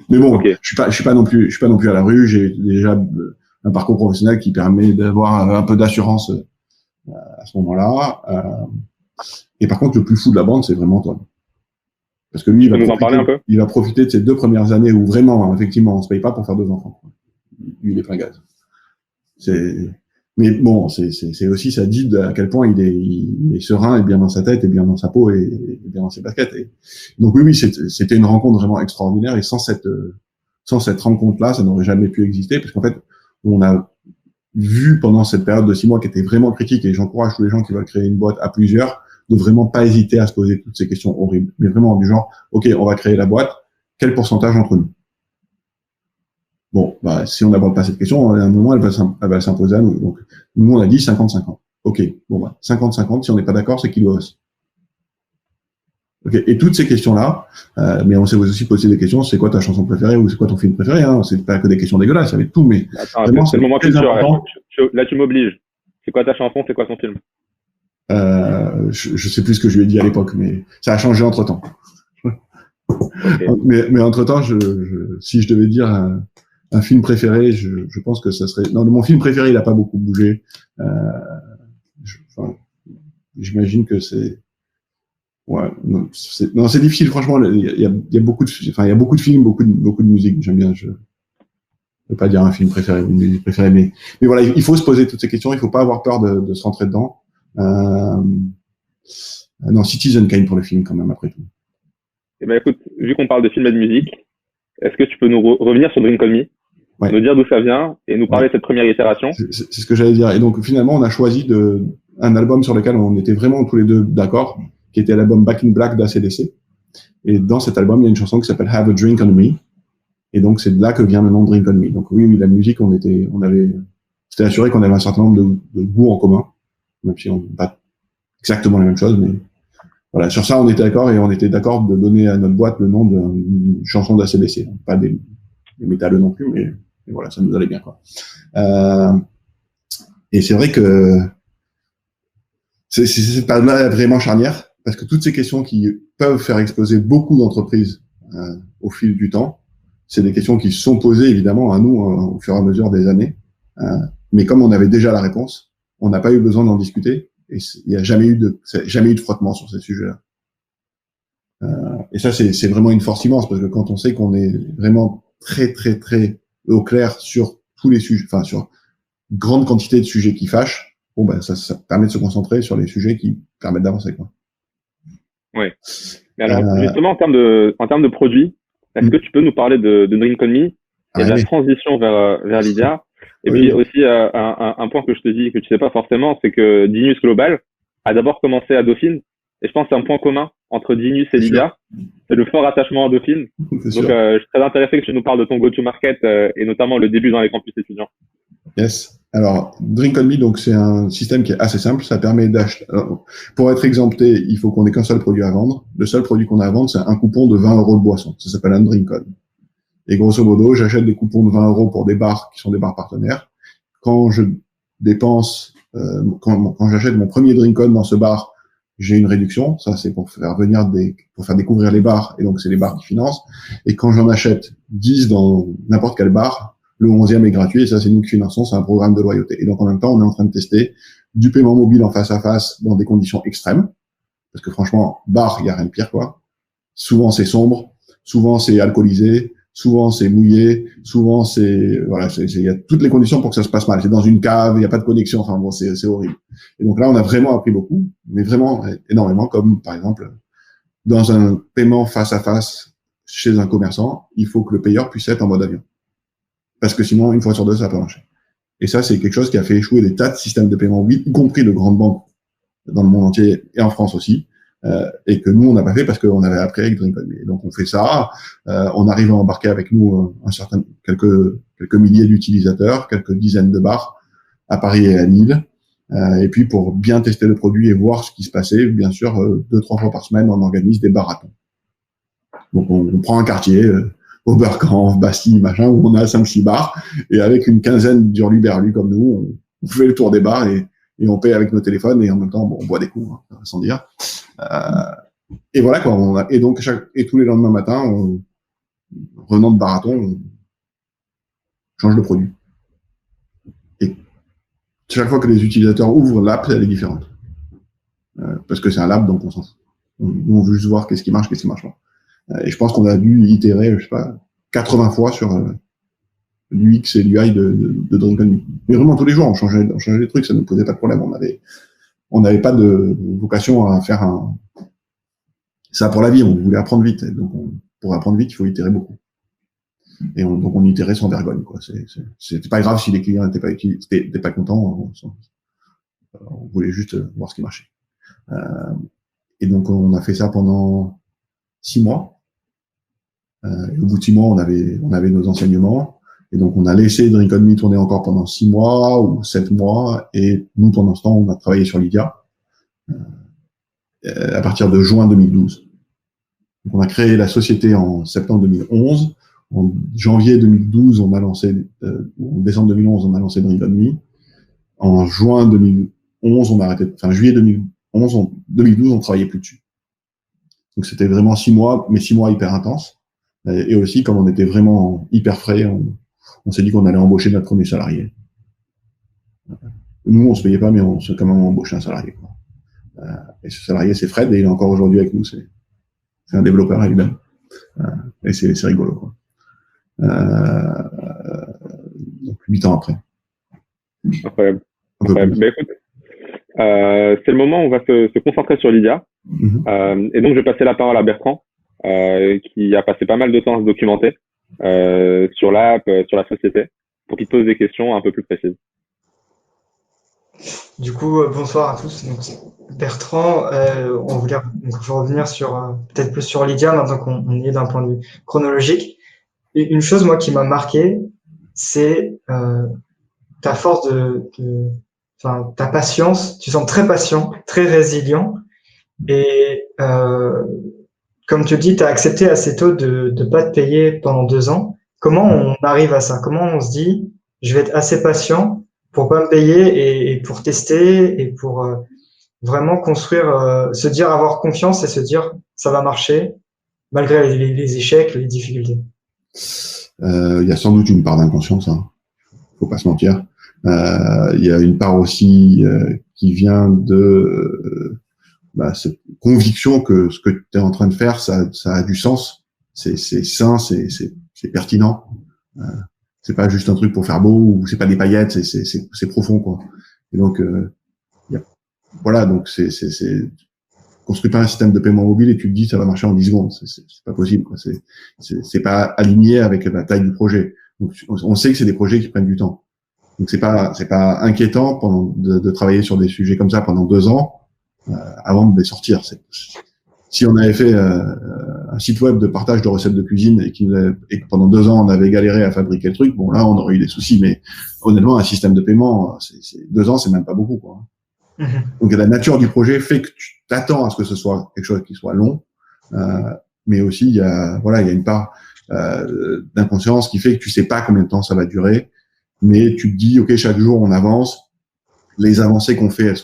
Mais bon, je suis pas non plus à la rue. J'ai déjà un parcours professionnel qui permet d'avoir un peu d'assurance à ce moment-là. Et par contre, le plus fou de la bande, c'est vraiment toi. Parce que lui, il va profiter de ces 2 premières années où vraiment, effectivement, on se paye pas pour faire 2 enfants. Lui, il est plein gaz. Mais bon, c'est aussi, ça dit à quel point il est serein et bien dans sa tête et bien dans sa peau et bien dans ses baskets. Et donc oui, c'était une rencontre vraiment extraordinaire, et sans cette rencontre-là, ça n'aurait jamais pu exister, parce qu'en fait, on a vu pendant cette période de 6 mois qui était vraiment critique, et j'encourage tous les gens qui veulent créer une boîte à plusieurs de vraiment pas hésiter à se poser toutes ces questions horribles, mais vraiment du genre, ok, on va créer la boîte, quel pourcentage entre nous? Bon, si on n'aborde pas cette question, à un moment, elle va s'imposer à nous. Donc, nous, on a dit 50-50. Ok, 50-50, si on n'est pas d'accord, c'est qui le host? Ok, et toutes ces questions-là, mais on s'est aussi posé des questions, c'est quoi ta chanson préférée ou c'est quoi ton film préféré, hein? C'est pas que des questions dégueulasses, ça va être tout, mais vraiment, c'est le moment culture. Là, tu m'obliges. C'est quoi ta chanson, c'est quoi ton film? Je sais plus ce que je lui ai dit à l'époque, mais ça a changé entre-temps. Okay. Mais entre-temps, si je devais dire un film préféré, je pense que ça serait... Non, mon film préféré, il a pas beaucoup bougé. j'imagine que c'est, ouais, non, c'est difficile, franchement. Il y a beaucoup de, enfin, il y a beaucoup de films, beaucoup de musique. J'aime bien, je peux pas dire un film préféré, une musique préférée, mais voilà, il faut se poser toutes ces questions. Il faut pas avoir peur de se rentrer dedans. Non, Citizen Kane pour le film, quand même, après tout. Eh ben, écoute, vu qu'on parle de films et de musique, est-ce que tu peux nous revenir sur Drink On Me, Ouais. nous dire d'où ça vient et nous parler de cette première itération? C'est ce que j'allais dire. Et donc, finalement, on a choisi un album sur lequel on était vraiment tous les deux d'accord, qui était l'album Back in Black d'ACDC. Et dans cet album, il y a une chanson qui s'appelle Have a Drink on Me. Et donc, c'est de là que vient le nom Drink on Me. Donc, oui, la musique, c'était assuré qu'on avait un certain nombre de goûts en commun, même si on n'a pas exactement la même chose, mais voilà, sur ça, on était d'accord, et on était d'accord de donner à notre boîte le nom d'une chanson d'ACDC. Pas des métalleux non plus, mais voilà, ça nous allait bien, quoi. Et c'est vrai que c'est pas là vraiment charnière, parce que toutes ces questions qui peuvent faire exploser beaucoup d'entreprises au fil du temps, c'est des questions qui sont posées évidemment à nous au fur et à mesure des années. Mais comme on avait déjà la réponse, on n'a pas eu besoin d'en discuter, et il n'y a jamais eu de frottement sur ces sujets-là. Et ça, c'est vraiment une force immense, parce que quand on sait qu'on est vraiment très très très au clair sur tous les sujets, enfin sur une grande quantité de sujets qui fâchent, bon ben ça permet de se concentrer sur les sujets qui permettent d'avancer, quoi. Oui. Mais alors justement en termes de produits, est-ce que tu peux nous parler de Drink On Me et de la transition vers Lydia? Et puis aussi un point que je te dis que tu sais pas forcément, c'est que Dinus Global a d'abord commencé à Dauphine, et je pense que c'est un point commun entre Dinus et Lydia, c'est le fort attachement à Dauphine. Donc je suis très intéressé que tu nous parles de ton go-to-market et notamment le début dans les campus étudiants. Yes. Alors, Drink On Me, donc c'est un système qui est assez simple. Ça permet d'acheter. Pour être exempté, il faut qu'on ait qu'un seul produit à vendre. Le seul produit qu'on a à vendre, c'est un coupon de 20 € de boisson. Ça s'appelle un Drink On. Et grosso modo, j'achète des coupons de 20 € pour des bars qui sont des bars partenaires. Quand je dépense, quand j'achète mon premier Drink On dans ce bar, j'ai une réduction. Ça, c'est pour faire découvrir les bars. Et donc, c'est les bars qui financent. Et quand j'en achète 10 dans n'importe quel bar, le 11e est gratuit, et ça, c'est nous qui finançons, c'est un programme de loyauté. Et donc, en même temps, on est en train de tester du paiement mobile en face à face dans des conditions extrêmes. Parce que franchement, bar, il n'y a rien de pire, quoi. Souvent, c'est sombre. Souvent, c'est alcoolisé. Souvent, c'est mouillé. Souvent, voilà, il y a toutes les conditions pour que ça se passe mal. C'est dans une cave, il n'y a pas de connexion. Enfin, bon, c'est horrible. Et donc là, on a vraiment appris beaucoup, mais vraiment énormément, comme, par exemple, dans un paiement face à face chez un commerçant, il faut que le payeur puisse être en mode avion. Parce que sinon, une fois sur deux, ça peut marcher. Et ça, c'est quelque chose qui a fait échouer des tas de systèmes de paiement, y compris de grandes banques dans le monde entier et en France aussi, et que nous, on n'a pas fait parce qu'on avait appris avec Drink On Me. Et donc, on fait ça. On arrive à embarquer avec nous quelques milliers d'utilisateurs, quelques dizaines de bars à Paris et à Lille. Et puis, pour bien tester le produit et voir ce qui se passait, bien sûr, 2-3 fois par semaine, on organise des marathons. Donc, on prend un quartier, Oberkampf, Bastille, machin, où on a 5-6 bars, et avec une quinzaine d'hurluberlus comme nous, on fait le tour des bars et on paye avec nos téléphones, et en même temps, bon, on boit des coups, hein, sans dire. Et voilà, quoi. Et donc, tous les lendemains matin, revenant de marathon, on change de produit. Et chaque fois que les utilisateurs ouvrent l'app, elle est différente. Parce que c'est un lab, donc on s'en fout. On veut juste voir qu'est-ce qui marche pas. Et je pense qu'on a dû itérer, je sais pas, 80 fois sur l'UX et l'UI de Drink On Me. Mais vraiment tous les jours, on changeait les trucs, ça ne nous posait pas de problème. On n'avait pas de vocation à faire ça pour la vie, on voulait apprendre vite. Donc pour apprendre vite, il faut itérer beaucoup. Et donc on itérait sans vergogne, quoi. C'était pas grave si les clients n'étaient pas contents, on voulait juste voir ce qui marchait. Et donc on a fait ça pendant 6 mois. Et au bout de 6 mois, on avait nos enseignements. Et donc, on a laissé Drink On Me tourner encore pendant 6 mois ou 7 mois. Et nous, pendant ce temps, on a travaillé sur Lydia à partir de juin 2012. Donc, on a créé la société en septembre 2011. En janvier 2012, en décembre 2011, on a lancé Drink On Me. En juin 2011, juillet 2011, 2012, on travaillait plus dessus. Donc, c'était vraiment 6 mois, mais 6 mois hyper intenses. Et aussi, comme on était vraiment hyper frais, on s'est dit qu'on allait embaucher notre premier salarié. Nous, on se payait pas, mais on s'est quand même embauché un salarié, quoi. Et ce salarié, c'est Fred, et il est encore aujourd'hui avec nous. C'est un développeur, évidemment. Et c'est rigolo, quoi. Donc, 8 ans après. Incroyable. Incroyable. Ben, écoute, c'est le moment où on va se concentrer sur Lydia. Et donc, je vais passer la parole à Bertrand, qui a passé pas mal de temps à se documenter sur l'app, sur la société, pour qu'il te pose des questions un peu plus précises. Du coup, bonsoir à tous. Donc, Bertrand, on voulait donc, revenir sur peut-être plus sur Lydia maintenant qu'on y est d'un point de vue chronologique. Et une chose moi qui m'a marqué, c'est ta force enfin ta patience. Tu sens très patient, très résilient, et comme tu dis, tu as accepté assez tôt de pas te payer pendant 2 ans. Comment on arrive à ça? Comment on se dit, je vais être assez patient pour pas me payer et pour tester et pour vraiment construire, se dire avoir confiance et se dire ça va marcher malgré les échecs, les difficultés. Il y a sans doute une part d'inconscience, hein. Faut pas se mentir. Il y a une part aussi qui vient de cette conviction que ce que tu es en train de faire, ça a du sens. C'est sain, c'est pertinent. C'est pas juste un truc pour faire beau, ou c'est pas des paillettes, c'est profond, quoi. Et donc, voilà, donc construis pas un système de paiement mobile et tu te dis ça va marcher en 10 secondes. C'est pas possible, quoi. C'est pas aligné avec la taille du projet. Donc, on sait que c'est des projets qui prennent du temps. Donc, c'est pas inquiétant de travailler sur des sujets comme ça pendant 2 ans, avant de les sortir. Si on avait fait un site web de partage de recettes de cuisine et que pendant 2 ans on avait galéré à fabriquer le truc, bon là on aurait eu des soucis. Mais honnêtement, un système de paiement, 2 ans, c'est même pas beaucoup, quoi. Donc la nature du projet fait que tu t'attends à ce que ce soit quelque chose qui soit long, mais aussi il y a une part d'inconscience qui fait que tu sais pas combien de temps ça va durer, mais tu te dis ok, chaque jour on avance, les avancées qu'on fait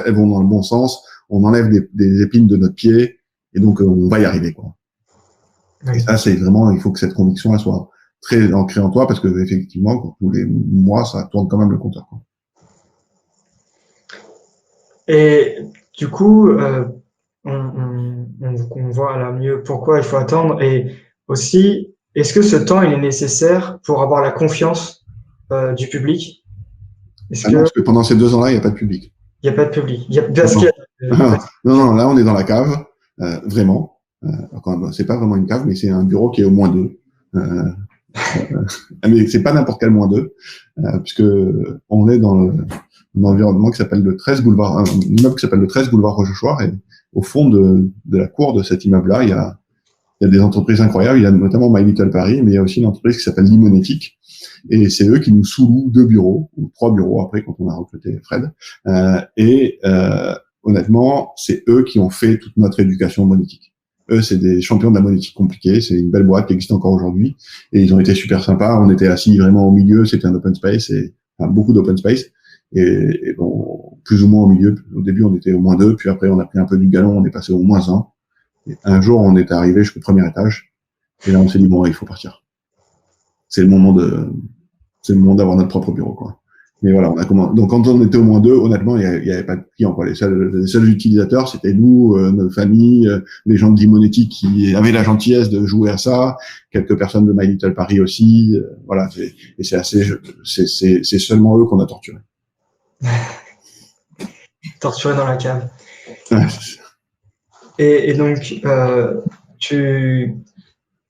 elles vont dans le bon sens, on enlève des épines de notre pied et donc on va y arriver, quoi. Et ça c'est vraiment, il faut que cette conviction elle soit très ancrée en toi, parce que effectivement tous les mois ça tourne quand même le compteur, quoi. Et du coup, on voit là mieux pourquoi il faut attendre, et aussi, est-ce que ce temps il est nécessaire pour avoir la confiance du public? Non, parce que pendant ces 2 ans-là, il n'y a pas de public. Il n'y a pas de public. Non, là, on est dans la cave, vraiment. C'est pas vraiment une cave, mais c'est un bureau qui est au -2. Mais c'est pas n'importe quel -2, puisque on est dans un environnement qui s'appelle le 13 boulevard, un immeuble qui s'appelle le 13 boulevard Rochechouart, et au fond de la cour de cet immeuble-là, il y a des entreprises incroyables. Il y a notamment My Little Paris, mais il y a aussi une entreprise qui s'appelle Limonétique. Et c'est eux qui nous sous-louent 2 bureaux, ou 3 bureaux après, quand on a recruté Fred. Honnêtement, c'est eux qui ont fait toute notre éducation monétique. Eux, c'est des champions de la monétique compliquée. C'est une belle boîte qui existe encore aujourd'hui. Et ils ont été super sympas. On était assis vraiment au milieu. C'était un open space, beaucoup d'open space. Et bon, plus ou moins au milieu. Au début, on était au -2. Puis après, on a pris un peu du galon. On est passé au -1. Et un jour, on est arrivé jusqu'au premier étage. Et là, on s'est dit, bon, il faut partir. C'est le moment d'avoir notre propre bureau, quoi. Mais voilà, donc quand on était au -2, honnêtement, il y avait pas de clients, quoi. Les seuls utilisateurs, c'était nous, nos familles, les gens de Limonétique qui avaient la gentillesse de jouer à ça, quelques personnes de My Little Paris aussi, voilà. Et c'est seulement eux qu'on a torturé. Torturé dans la cave. Ouais. Et donc,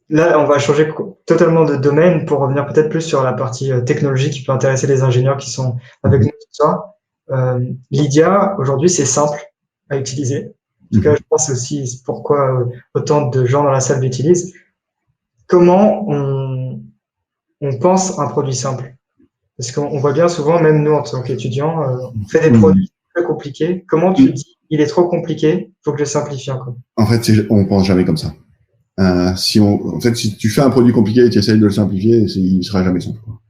là, on va changer totalement de domaine pour revenir peut-être plus sur la partie technologique qui peut intéresser les ingénieurs qui sont avec nous ce soir. Lydia, aujourd'hui, c'est simple à utiliser. En tout cas, je pense aussi pourquoi autant de gens dans la salle l'utilisent. Comment on pense un produit simple? Parce qu'on voit bien souvent, même nous en tant qu'étudiants, on fait des produits très compliqués. Comment tu dis, il est trop compliqué, il faut que je simplifie encore? En fait, on pense jamais comme ça. Si tu fais un produit compliqué et tu essayes de le simplifier, il sera jamais simple, quoi.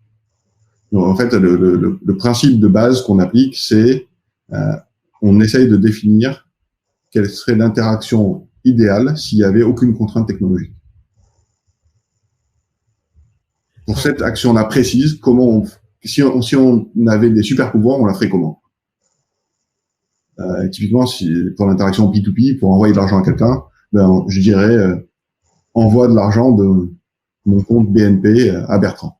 Donc, en fait, le principe de base qu'on applique, c'est on essaye de définir quelle serait l'interaction idéale s'il y avait aucune contrainte technologique. Pour cette action-là précise, si on avait des super pouvoirs, on la ferait comment? Typiquement, si, pour l'interaction P2P, pour envoyer de l'argent à quelqu'un, ben, je dirais envoie de l'argent de mon compte BNP à Bertrand.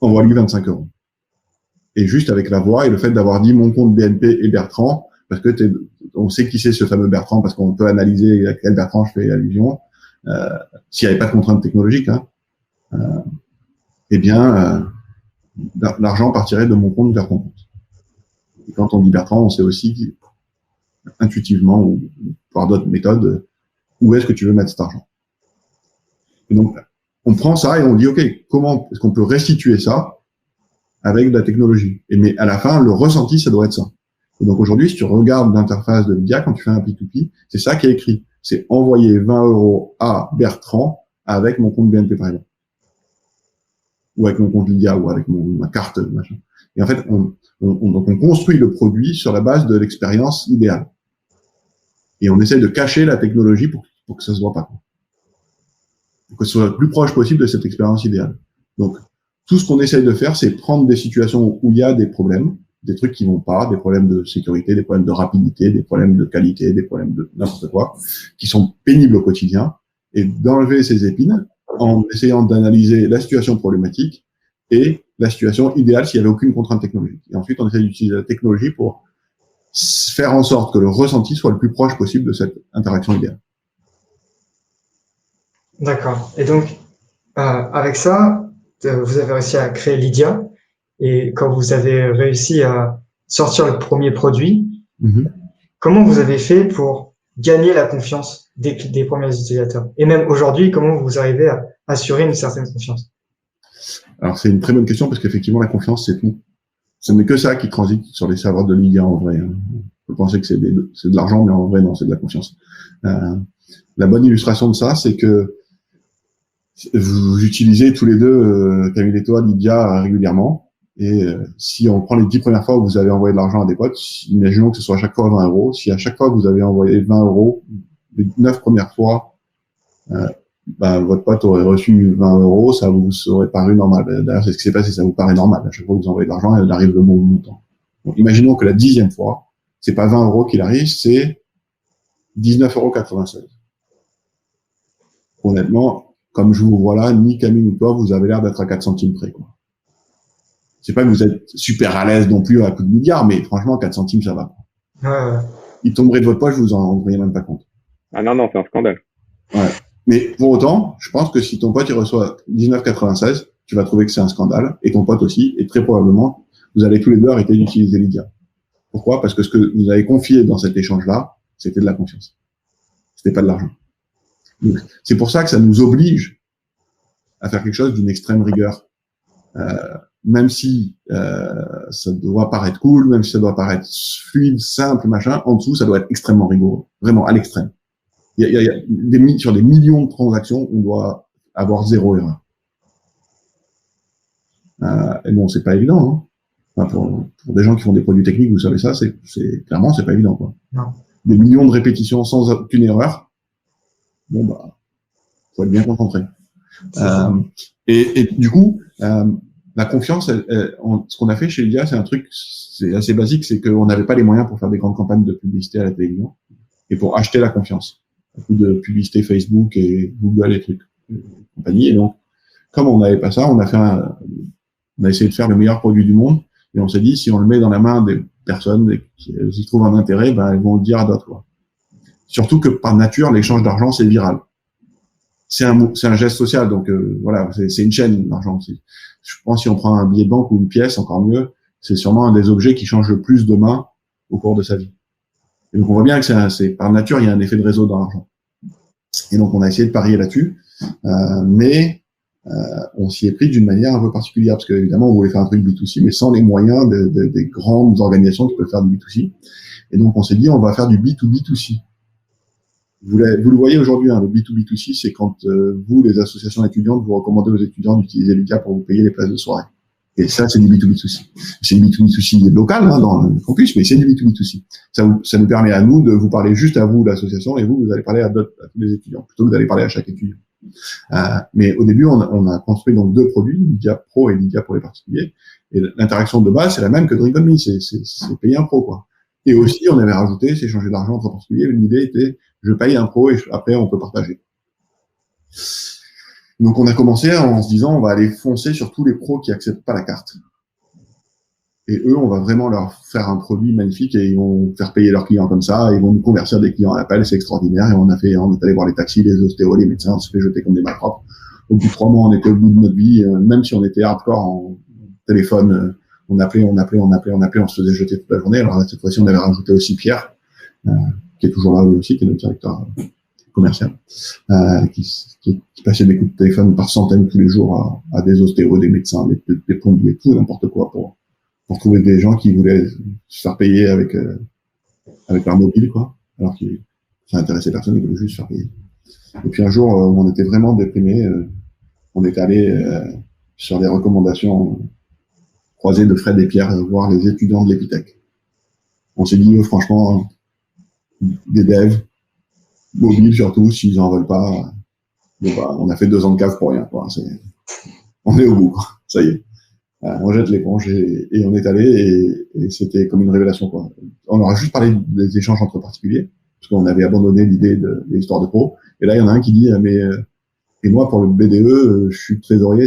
Envoie-lui 25 euros. Et juste avec la voix et le fait d'avoir dit mon compte BNP et Bertrand, parce que on sait qui c'est ce fameux Bertrand, parce qu'on peut analyser à quel Bertrand je fais allusion, s'il n'y avait pas de contrainte technologique, hein, eh bien, l'argent partirait de mon compte vers ton compte. Et quand on dit Bertrand, on sait aussi intuitivement ou par d'autres méthodes où est-ce que tu veux mettre cet argent. Et donc, on prend ça et on dit, OK, comment est-ce qu'on peut restituer ça avec de la technologie? Mais à la fin, le ressenti, ça doit être ça. Et donc aujourd'hui, si tu regardes l'interface de Lydia, quand tu fais un P2P, c'est ça qui est écrit. C'est envoyer 20 euros à Bertrand avec mon compte BNP Paribas. Ou avec mon compte Lydia, ou avec ma carte, machin. Et en fait, donc on construit le produit sur la base de l'expérience idéale. Et on essaie de cacher la technologie pour que ça se voit pas. Pour que ce soit le plus proche possible de cette expérience idéale. Donc, tout ce qu'on essaye de faire, c'est prendre des situations où il y a des problèmes, des trucs qui vont pas, des problèmes de sécurité, des problèmes de rapidité, des problèmes de qualité, des problèmes de n'importe quoi, qui sont pénibles au quotidien, et d'enlever ces épines en essayant d'analyser la situation problématique et la situation idéale s'il n'y avait aucune contrainte technologique. Et ensuite, on essaie d'utiliser la technologie pour faire en sorte que le ressenti soit le plus proche possible de cette interaction idéale. D'accord. Et donc, avec ça, vous avez réussi à créer Lydia. Et quand vous avez réussi à sortir le premier produit, comment vous avez fait pour gagner la confiance des premiers utilisateurs? Et même aujourd'hui, comment vous arrivez à assurer une certaine confiance? Alors, c'est une très bonne question parce qu'effectivement, la confiance, c'est tout. Ce n'est que ça qui transite sur les serveurs de Lydia en vrai. Je pensais que c'est de l'argent, mais en vrai, non, c'est de la confiance. La bonne illustration de ça, c'est que vous utilisez tous les deux, Camille et toi, Lydia régulièrement. Et si on prend les 10 premières fois où vous avez envoyé de l'argent à des potes, imaginons que ce soit à chaque fois 20 euros. Si à chaque fois vous avez envoyé 20 euros, les 9 premières fois, votre pote aurait reçu 20 euros, ça vous aurait paru normal. D'ailleurs, c'est ce qui s'est passé, ça vous paraît normal. À chaque fois que vous envoyez de l'argent, il arrive le bon montant. Donc, imaginons que la 10e fois, c'est pas 20 euros qu'il arrive, c'est 19,96 €. Honnêtement, comme je vous vois là, ni Camille ni toi, vous avez l'air d'être à 4 centimes près, quoi. C'est pas que vous êtes super à l'aise non plus à coup de milliards, mais franchement, 4 centimes, ça va. Ouais. Il tomberait de votre poche, vous en rendriez même pas compte. Ah non, c'est un scandale. Ouais. Mais pour autant, je pense que si ton pote il reçoit 19,96, tu vas trouver que c'est un scandale, et ton pote aussi, et très probablement, vous allez tous les deux arrêter d'utiliser Lydia. Pourquoi? Parce que ce que vous avez confié dans cet échange-là, c'était de la confiance. C'était pas de l'argent. Donc, c'est pour ça que ça nous oblige à faire quelque chose d'une extrême rigueur. Même si ça doit paraître cool, même si ça doit paraître fluide, simple, machin, en dessous, ça doit être extrêmement rigoureux. Vraiment, à l'extrême. Il y a sur des millions de transactions, on doit avoir 0 erreur. Et bon, c'est pas évident, hein. Enfin, pour des gens qui font des produits techniques, vous savez ça, clairement, c'est pas évident, quoi. Non. Des millions de répétitions sans aucune erreur. Bon, faut être bien concentré. Et du coup, la confiance, ce qu'on a fait chez Lydia, c'est un truc, c'est assez basique, c'est qu'on n'avait pas les moyens pour faire des grandes campagnes de publicité à la télévision et pour acheter la confiance. Beaucoup de publicité Facebook et Google et trucs, compagnie. Et donc, comme on n'avait pas ça, on a essayé de faire le meilleur produit du monde et on s'est dit, si on le met dans la main des personnes et qu'elles y trouvent un intérêt, elles vont le dire à d'autres, quoi. Surtout que par nature, l'échange d'argent, c'est viral. C'est un geste social, donc voilà, c'est une chaîne, l'argent. Je pense si on prend un billet de banque ou une pièce, encore mieux, c'est sûrement un des objets qui change le plus de mains au cours de sa vie. Et donc on voit bien que c'est par nature, il y a un effet de réseau dans l'argent. Et donc on a essayé de parier là-dessus, mais on s'y est pris d'une manière un peu particulière, parce qu'évidemment on voulait faire un truc B2C, mais sans les moyens des grandes organisations qui peuvent faire du B2C. Et donc on s'est dit, on va faire du B2B2C. Vous le voyez aujourd'hui, hein, le B2B2C, c'est quand vous, les associations étudiantes, vous recommandez aux étudiants d'utiliser Lydia pour vous payer les places de soirée. Et ça, c'est du B2B2C. C'est du B2B2C local, hein, dans le campus, mais c'est du B2B2C. Ça nous permet à nous de vous parler juste à vous, l'association, et vous allez parler à tous les étudiants, plutôt que d'aller parler à chaque étudiant. Mais au début, on a construit donc 2 produits, Lydia Pro et Lydia pour les particuliers. Et l'interaction de base, c'est la même que Drink On Me, c'est payer un pro, quoi. Et aussi, on avait rajouté, c'est échanger de l'argent entre particuliers. L'idée était, je paye un pro et après, on peut partager. Donc, on a commencé en se disant, on va aller foncer sur tous les pros qui acceptent pas la carte. Et eux, on va vraiment leur faire un produit magnifique et ils vont faire payer leurs clients comme ça. Ils vont nous convertir des clients à l'appel, c'est extraordinaire. Et on est allé voir les taxis, les ostéos, les médecins, on se fait jeter comme des malpropres. Au bout de 3 mois, on était au bout de notre vie, même si on était hardcore en téléphone, on appelait, on se faisait jeter toute la journée. Alors là, cette fois-ci, on avait rajouté aussi Pierre, qui est toujours là aussi, qui est notre directeur commercial, qui passait des coups de téléphone par centaines tous les jours à des ostéos, des médecins, des plombiers, tout, n'importe quoi pour trouver des gens qui voulaient se faire payer avec leur mobile, quoi. Alors que ça intéressait personne, ils voulaient juste se faire payer. Et puis un jour, où on était vraiment déprimé, on est allé sur des recommandations croisées de Fred et Pierre voir les étudiants de l'Épithèque. On s'est dit, franchement, des devs, mobiles surtout, s'ils en veulent pas, bon, bah, on a fait 2 ans de cave pour rien, quoi. On est au bout, quoi. Ça y est. On jette l'éponge et on est allé et c'était comme une révélation, quoi. On aura juste parlé des échanges entre particuliers parce qu'on avait abandonné l'idée de l'histoire de pro. Et là, il y en a un qui dit et moi pour le BDE, je suis trésorier,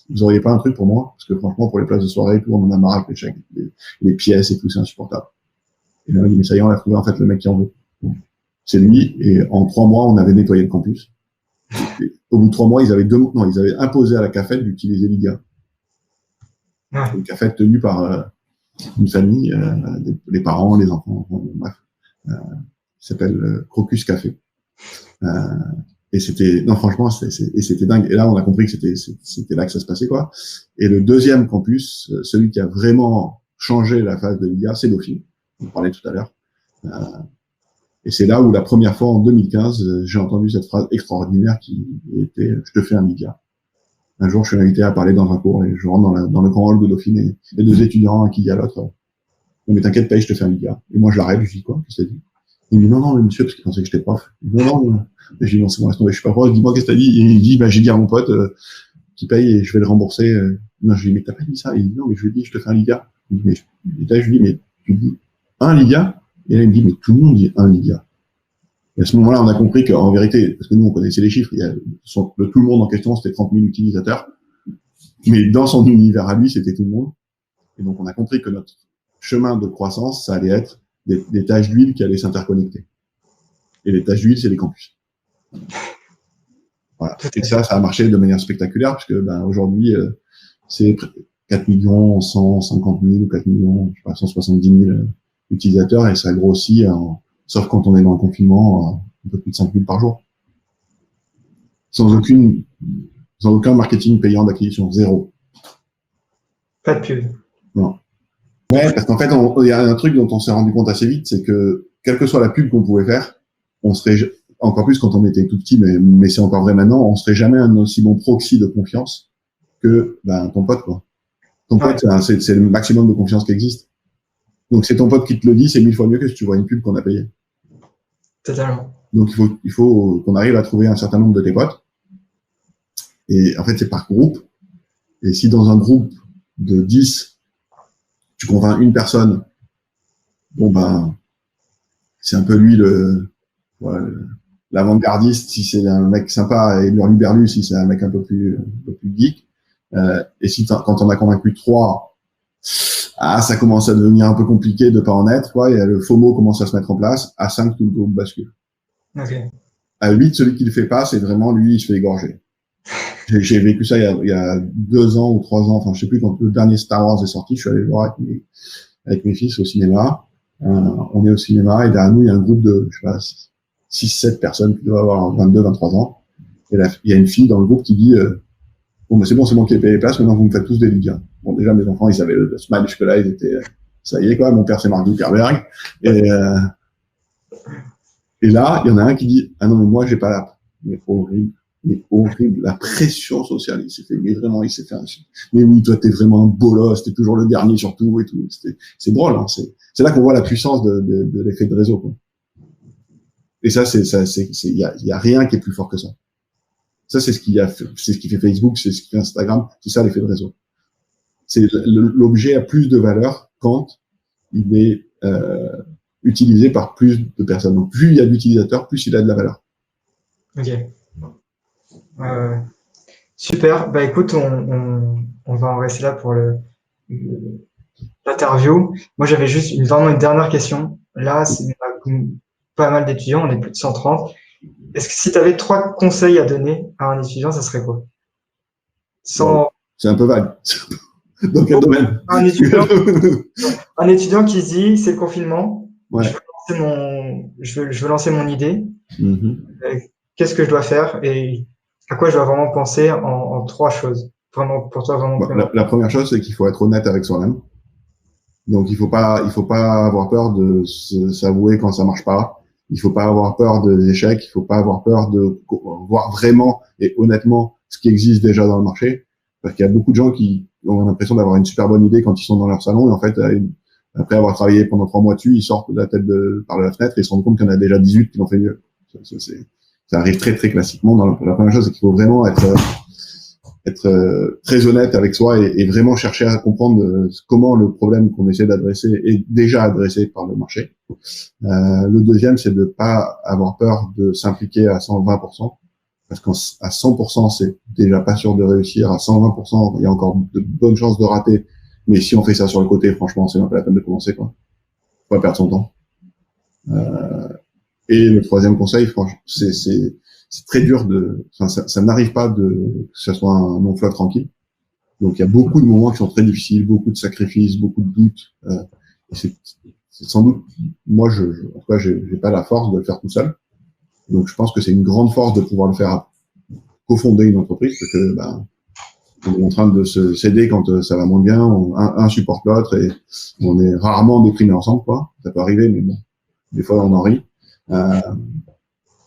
vous auriez pas un truc pour moi parce que franchement pour les places de soirée et tout, on en a marre avec les chèques, les pièces et tout, c'est insupportable. Et là, il dit mais ça y est, on a trouvé en fait le mec qui en veut. C'est lui et en 3 mois, on avait nettoyé le campus. Et au bout de 3 mois, ils avaient imposé à la CAFED d'utiliser l'IGA. Une cafette tenue par une famille, les parents, les enfants, bref, qui s'appelle Crocus Café. Et c'était, non franchement, c'était dingue. Et là, on a compris que c'était là que ça se passait, quoi. Et le deuxième campus, celui qui a vraiment changé la phase de l'IA, c'est Dauphine. On parlait tout à l'heure. Et c'est là où la première fois en 2015, j'ai entendu cette phrase extraordinaire qui était « Je te fais un média ». Un jour, je suis invité à parler dans un cours et je rentre dans le grand hall de Dauphine et les 2 étudiants, un qui dit à l'autre, non mais t'inquiète, paye, je te fais un média. Et moi, je l'arrête, je dis quoi, qu'est-ce que t'as dit? Il me dit non, mais monsieur, parce qu'il pensait que j'étais prof. Il dit non. Et je dis non, c'est bon, laisse tomber, je suis pas prof. Dis-moi, qu'est-ce que t'as dit? Et il dit, j'ai dit à mon pote, qui paye et je vais le rembourser. Non, je lui dis, mais t'as pas dit ça? Il dit non, mais je lui dis, je te fais un liga. Je lui dis, mais tu dis un liga? Et là, il me dit, mais tout le monde dit un liga. Et à ce moment-là, on a compris qu'en vérité, parce que nous, on connaissait les chiffres, tout le monde en question, c'était 30 000 utilisateurs. Mais dans son univers à lui, c'était tout le monde. Et donc, on a compris que notre chemin de croissance, ça allait être des taches d'huile qui allaient s'interconnecter. Et les taches d'huile, c'est les campus. Voilà. Et ça a marché de manière spectaculaire, puisque aujourd'hui, c'est 4 150 000 ou 4 170 000 utilisateurs, et ça grossit, sauf quand on est dans le confinement, un peu plus de 5 000 par jour. Sans aucun marketing payant d'acquisition, zéro. Pas de pub. Non. Ouais, parce qu'en fait, il y a un truc dont on s'est rendu compte assez vite, c'est que, quelle que soit la pub qu'on pouvait faire, on serait, encore plus quand on était tout petit, mais c'est encore vrai maintenant, on serait jamais un aussi bon proxy de confiance que, ton pote, quoi. Ton pote, c'est le maximum de confiance qui existe. Donc, c'est ton pote qui te le dit, c'est 1000 fois mieux que si tu vois une pub qu'on a payée. Totalement. Donc, il faut qu'on arrive à trouver un certain nombre de tes potes. Et en fait, c'est par groupe. Et si dans un groupe de 10, tu convaincs une personne, c'est un peu lui l'avant-gardiste si c'est un mec sympa et l'hurluberlu si c'est un mec un peu plus geek. Et si quand on a convaincu 3, ça commence à devenir un peu compliqué de pas en être, quoi. Et le FOMO commence à se mettre en place. À 5, tout le groupe bascule. Okay. À 8, celui qui le fait pas, c'est vraiment lui, il se fait égorger. J'ai vécu ça il y a 2 ans ou 3 ans, enfin je sais plus, quand le dernier Star Wars est sorti, je suis allé le voir avec mes fils au cinéma. On est au cinéma et derrière nous il y a un groupe de 6-7 personnes qui doivent avoir 22-23 ans. Et là, il y a une fille dans le groupe qui dit c'est bon, c'est moi qui ai payé les places, maintenant vous me faites tous des ligas. Bon, déjà mes enfants ils avaient le smile jusque-là, ils étaient ça y est quoi, mon père c'est Mark Zuckerberg. Et là, il y en a un qui dit non mais moi j'ai pas l'app. Mais horrible, la pression sociale, il s'est fait mais oui, toi t'es vraiment un bolos, t'es toujours le dernier sur tout et tout. C'est drôle, hein, c'est là qu'on voit la puissance de l'effet de réseau, quoi. Et ça, il y a rien qui est plus fort que ça. Ça, c'est ce qui fait Facebook, c'est ce qui fait Instagram, c'est ça l'effet de réseau. C'est l'objet a plus de valeur quand il est utilisé par plus de personnes. Donc, plus il y a d'utilisateurs, plus il a de la valeur. Ok. Super. Bah écoute, on va en rester là pour l'interview. Moi, j'avais juste vraiment une dernière question. Là, on a pas mal d'étudiants, on est plus de 130. Est-ce que si tu avais 3 conseils à donner à un étudiant, ça serait quoi? Wow. Sans C'est un peu vague. Dans quel domaine? un étudiant, un étudiant qui se dit, c'est le confinement, Ouais. je veux lancer mon idée. Mm-hmm. Qu'est-ce que je dois faire et à quoi je dois vraiment penser en 3 choses? Vraiment, pour toi, vraiment. Bon, la première chose, c'est qu'il faut être honnête avec soi-même. Donc, il faut pas avoir peur de s'avouer quand ça marche pas. Il faut pas avoir peur des échecs. Il faut pas avoir peur de voir vraiment et honnêtement ce qui existe déjà dans le marché. Parce qu'il y a beaucoup de gens qui ont l'impression d'avoir une super bonne idée quand ils sont dans leur salon et en fait, après avoir travaillé pendant 3 mois dessus, ils sortent de la tête par la fenêtre et ils se rendent compte qu'il y en a déjà 18 qui l'ont fait mieux. Ça arrive très, très classiquement. La première chose, c'est qu'il faut vraiment être très honnête avec soi et vraiment chercher à comprendre comment le problème qu'on essaie d'adresser est déjà adressé par le marché. Le deuxième, c'est de pas avoir peur de s'impliquer à 120%, parce qu'à 100%, c'est déjà pas sûr de réussir. À 120%, il y a encore de bonnes chances de rater. Mais si on fait ça sur le côté, franchement, c'est même pas la peine de commencer, quoi. Faut pas perdre son temps. Et le troisième conseil, franchement, c'est très dur ça n'arrive pas que ce soit un long fleuve tranquille. Donc, il y a beaucoup de moments qui sont très difficiles, beaucoup de sacrifices, beaucoup de doutes. Et c'est sans doute, moi, en tout cas, j'ai pas la force de le faire tout seul. Donc, je pense que c'est une grande force de pouvoir le faire cofonder une entreprise, parce que, on est en train de se s'aider quand ça va moins bien, un supporte l'autre et on est rarement déprimé ensemble, quoi. Ça peut arriver, mais bon, des fois, on en rit.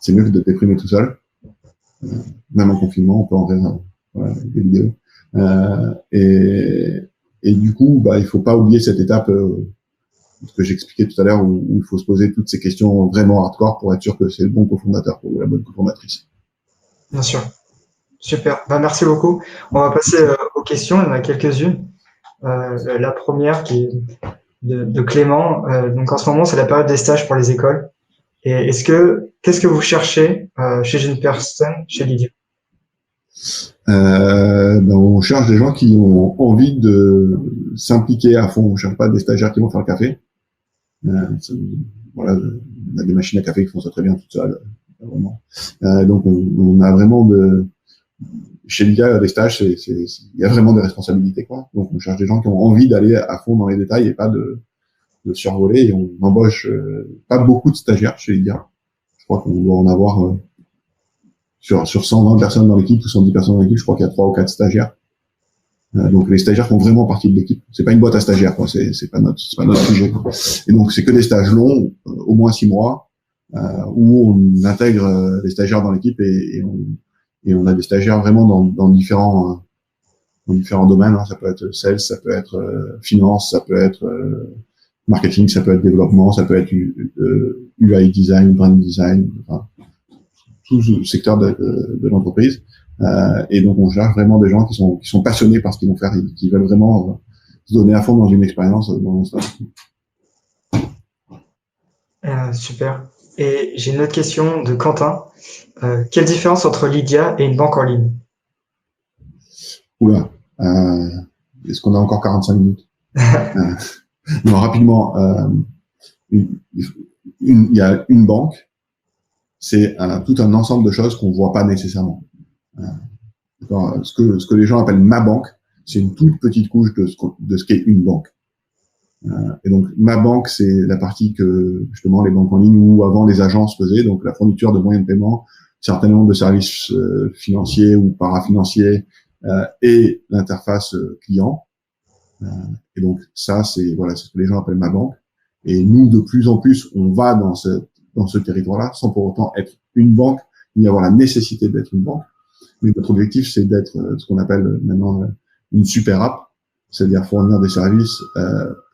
C'est mieux que de déprimer tout seul. Même en confinement, on peut en rire, voilà, avec des vidéos. Et du coup, il faut pas oublier cette étape ce que j'expliquais tout à l'heure où il faut se poser toutes ces questions vraiment hardcore pour être sûr que c'est le bon cofondateur ou la bonne cofondatrice. Bien sûr. Super. Merci beaucoup. On va passer aux questions. Il y en a quelques-unes. La première qui est de Clément. Donc en ce moment, c'est la période des stages pour les écoles. Et qu'est-ce que vous cherchez chez une personne chez Lydia? On cherche des gens qui ont envie de s'impliquer à fond. On cherche pas des stagiaires qui vont faire le café. Voilà, on a des machines à café qui font ça très bien toutes seules. Vraiment. Donc on a vraiment chez Lydia, les stages, il y a vraiment des responsabilités, quoi. Donc on cherche des gens qui ont envie d'aller à fond dans les détails et pas de survoler. Et on embauche pas beaucoup de stagiaires chez Lydia. Je crois qu'on doit en avoir sur 120 personnes dans l'équipe ou 110 personnes dans l'équipe, je crois qu'il y a 3 ou 4 stagiaires. Donc les stagiaires font vraiment partie de l'équipe. C'est pas une boîte à stagiaires, quoi. C'est pas notre sujet, quoi. Et donc c'est que des stages longs, au moins 6 mois, où on intègre les stagiaires dans l'équipe et on a des stagiaires vraiment dans différents domaines, hein. Ça peut être sales, ça peut être finance, ça peut être marketing, ça peut être développement, ça peut être UI design, brand design, enfin, tout le secteur de l'entreprise. Et donc on cherche vraiment des gens qui sont passionnés par ce qu'ils vont faire et qui veulent vraiment se donner à fond dans une expérience dans le stage. Super. Et j'ai une autre question de Quentin. Quelle différence entre Lydia et une banque en ligne? Oula, est-ce qu'on a encore 45 minutes? Non, rapidement, il y a une banque, c'est tout un ensemble de choses qu'on voit pas nécessairement. Ce que les gens appellent ma banque, c'est une toute petite couche de ce qu'est une banque. Et donc ma banque, c'est la partie que justement les banques en ligne ou avant les agences faisaient, donc la fourniture de moyens de paiement, certain nombre de services financiers ou parafinanciers et l'interface client. Et donc ça, c'est ce que les gens appellent ma banque. Et nous, de plus en plus, on va dans ce territoire-là, sans pour autant être une banque, ni avoir la nécessité d'être une banque. Mais notre objectif, c'est d'être ce qu'on appelle maintenant une super app, c'est-à-dire fournir des services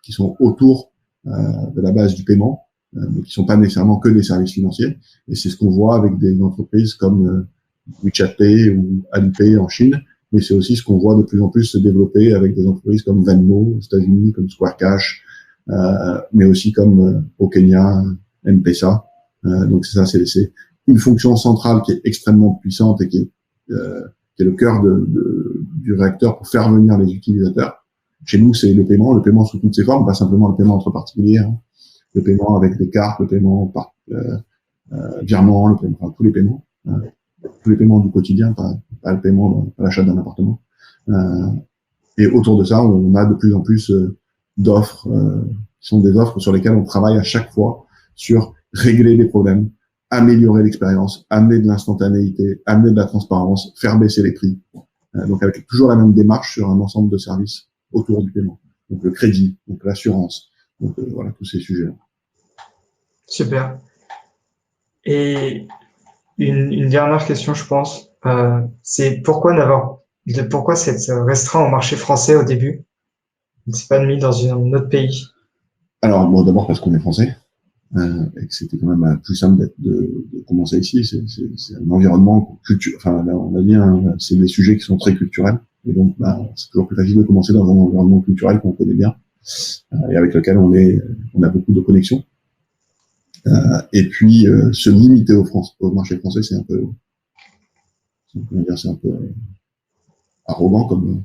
qui sont autour de la base du paiement, mais qui sont pas nécessairement que des services financiers. Et c'est ce qu'on voit avec des entreprises comme WeChat Pay ou Alipay en Chine, mais c'est aussi ce qu'on voit de plus en plus se développer avec des entreprises comme Venmo aux États-Unis, comme Square Cash, mais aussi comme au Kenya, M-Pesa. Donc c'est une fonction centrale qui est extrêmement puissante et qui est le cœur du réacteur pour faire venir les utilisateurs. Chez nous, c'est le paiement sous toutes ses formes, pas simplement le paiement entre particuliers, hein. Le paiement avec des cartes, le paiement par virement, enfin, tous les paiements du quotidien, pas le paiement à l'achat d'un appartement. Et autour de ça, on a de plus en plus d'offres, qui sont des offres sur lesquelles on travaille à chaque fois sur régler les problèmes, améliorer l'expérience, amener de l'instantanéité, amener de la transparence, faire baisser les prix. Donc avec toujours la même démarche sur un ensemble de services autour du paiement. Donc le crédit, donc l'assurance, donc voilà tous ces sujets-là. Super. Et une dernière question, je pense, c'est pourquoi s'être restreint au marché français au début? C'est pas mis dans un autre pays. Alors bon, d'abord parce qu'on est français. Et que c'était quand même plus simple de commencer ici. C'est un environnement culturel. Enfin, là, on a dit, hein, c'est des sujets qui sont très culturels. Et donc, c'est toujours plus facile de commencer dans un environnement culturel qu'on connaît bien, et avec lequel on a beaucoup de connexions. Et puis, se limiter au marché français, c'est un peu arrogant comme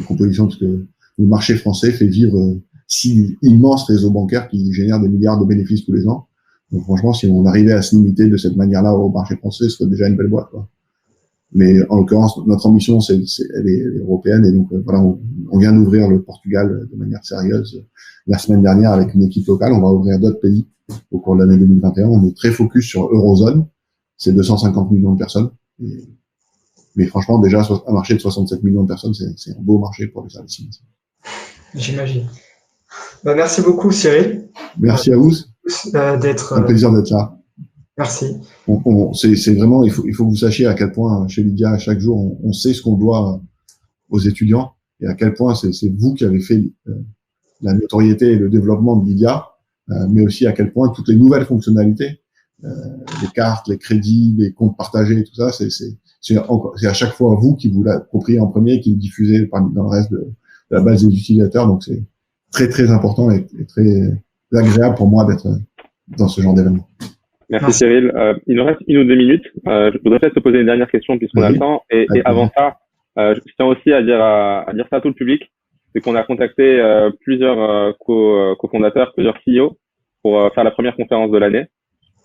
proposition, parce que le marché français fait vivre si immense réseau bancaire qui génère des milliards de bénéfices tous les ans. Donc franchement, si on arrivait à se limiter de cette manière-là au marché français, ce serait déjà une belle boîte, quoi. Mais en l'occurrence, notre ambition, elle est européenne, et donc voilà, on vient d'ouvrir le Portugal de manière sérieuse la semaine dernière avec une équipe locale. On va ouvrir d'autres pays au cours de l'année 2021. On est très focus sur Eurozone, c'est 250 millions de personnes. Mais franchement, déjà un marché de 67 millions de personnes, c'est un beau marché pour les services financiers. J'imagine. Merci beaucoup, Cyril. Merci à vous. D'être. Un plaisir d'être là. Merci. C'est vraiment, il faut que vous sachiez à quel point chez Lydia, chaque jour, on sait ce qu'on doit aux étudiants, et à quel point c'est vous qui avez fait la notoriété et le développement de Lydia, mais aussi à quel point toutes les nouvelles fonctionnalités, les cartes, les crédits, les comptes partagés, tout ça, c'est à chaque fois vous qui vous l'appropriez en premier et qui le diffusez dans le reste de la base des utilisateurs. Donc c'est très très important et très agréable pour moi d'être dans ce genre d'événement. Merci Cyril. Il nous reste 1 ou 2 minutes. Je voudrais peut-être te poser une dernière question puisqu'on a le temps. Et avant ça, je tiens aussi à dire ça à tout le public, c'est qu'on a contacté plusieurs cofondateurs, plusieurs CEO pour faire la première conférence de l'année.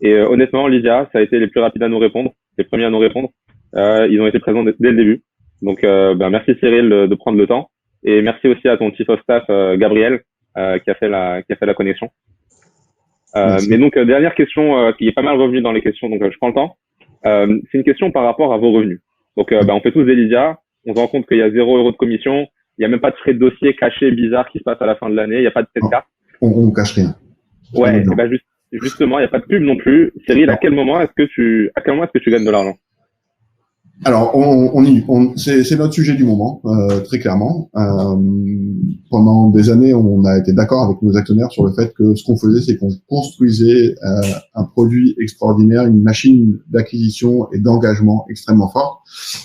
Et honnêtement, Lydia, ça a été les plus rapides à nous répondre, les premiers à nous répondre. Ils ont été présents dès le début. Donc, merci Cyril de prendre le temps. Et merci aussi à ton chief of staff, Gabriel, qui a fait la connexion. Mais donc, dernière question qui est pas mal revenue dans les questions, donc je prends le temps. C'est une question par rapport à vos revenus. Donc, on fait tous des Lydia. On se rend compte qu'il y a 0 € de commission. Il n'y a même pas de frais de dossier caché bizarre qui se passe à la fin de l'année. Il n'y a pas de frais de carte. On cache rien. Ouais, justement, il n'y a pas de pub non plus. Cyril, à quel moment est-ce que tu gagnes de l'argent? Alors, c'est notre sujet du moment, très clairement. Pendant des années, on a été d'accord avec nos actionnaires sur le fait que ce qu'on faisait, c'est qu'on construisait un produit extraordinaire, une machine d'acquisition et d'engagement extrêmement forte.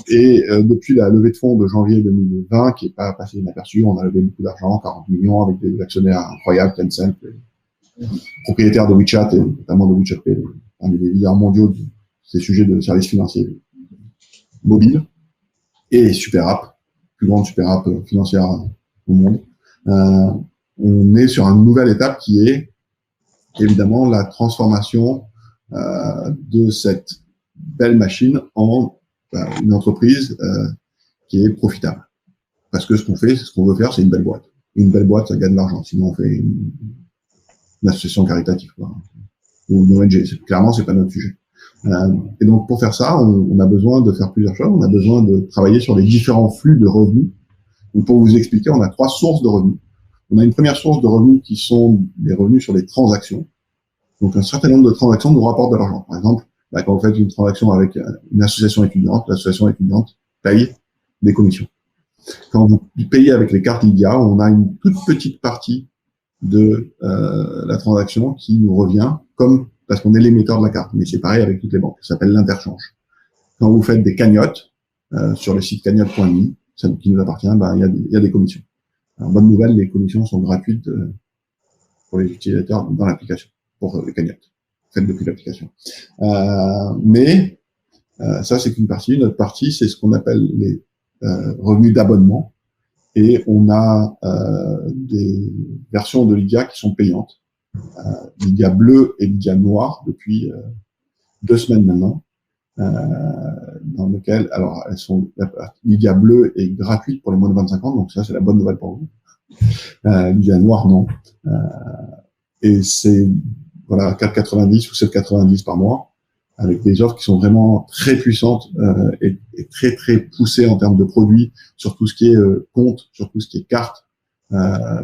Et depuis la levée de fonds de janvier 2020, qui n'est pas passée inaperçue, on a levé beaucoup d'argent, 40 millions, avec des actionnaires incroyables, Tencent, propriétaires de WeChat et notamment de WeChat Pay, parmi les leaders mondiaux de ces sujets de services financiers mobile, et super app, plus grande super app financière au monde. On est sur une nouvelle étape qui est évidemment la transformation de cette belle machine en une entreprise qui est profitable. Parce que ce qu'on veut faire, c'est une belle boîte. Une belle boîte, ça gagne de l'argent. Sinon, on fait une association caritative, quoi, ou une ONG. Clairement, c'est pas notre sujet. Et donc, pour faire ça, on a besoin de faire plusieurs choses. On a besoin de travailler sur les différents flux de revenus. Donc, pour vous expliquer, on a 3 sources de revenus. On a une première source de revenus qui sont les revenus sur les transactions. Donc, un certain nombre de transactions nous rapportent de l'argent. Par exemple, quand vous faites une transaction avec une association étudiante, l'association étudiante paye des commissions. Quand vous payez avec les cartes Lydia, on a une toute petite partie de la transaction qui nous revient parce qu'on est l'émetteur de la carte, mais c'est pareil avec toutes les banques, ça s'appelle l'interchange. Quand vous faites des cagnottes sur le site cagnotte.me, ça qui nous appartient, il y a des commissions. Alors, bonne nouvelle, les commissions sont gratuites pour les utilisateurs dans l'application, pour les cagnottes faites depuis l'application. Mais ça, c'est qu'une partie. Une autre partie, c'est ce qu'on appelle les revenus d'abonnement. Et on a des versions de Lydia qui sont payantes. Lydia bleue et Lydia noire depuis 2 semaines maintenant. Dans lequel, alors, Lydia bleue est gratuite pour les moins de 25 ans, donc ça, c'est la bonne nouvelle pour vous. Lydia noire, non. Et c'est, voilà, 4,90 ou 7,90 par mois, avec des offres qui sont vraiment très puissantes et très, très poussées en termes de produits, sur tout ce qui est compte, sur tout ce qui est carte,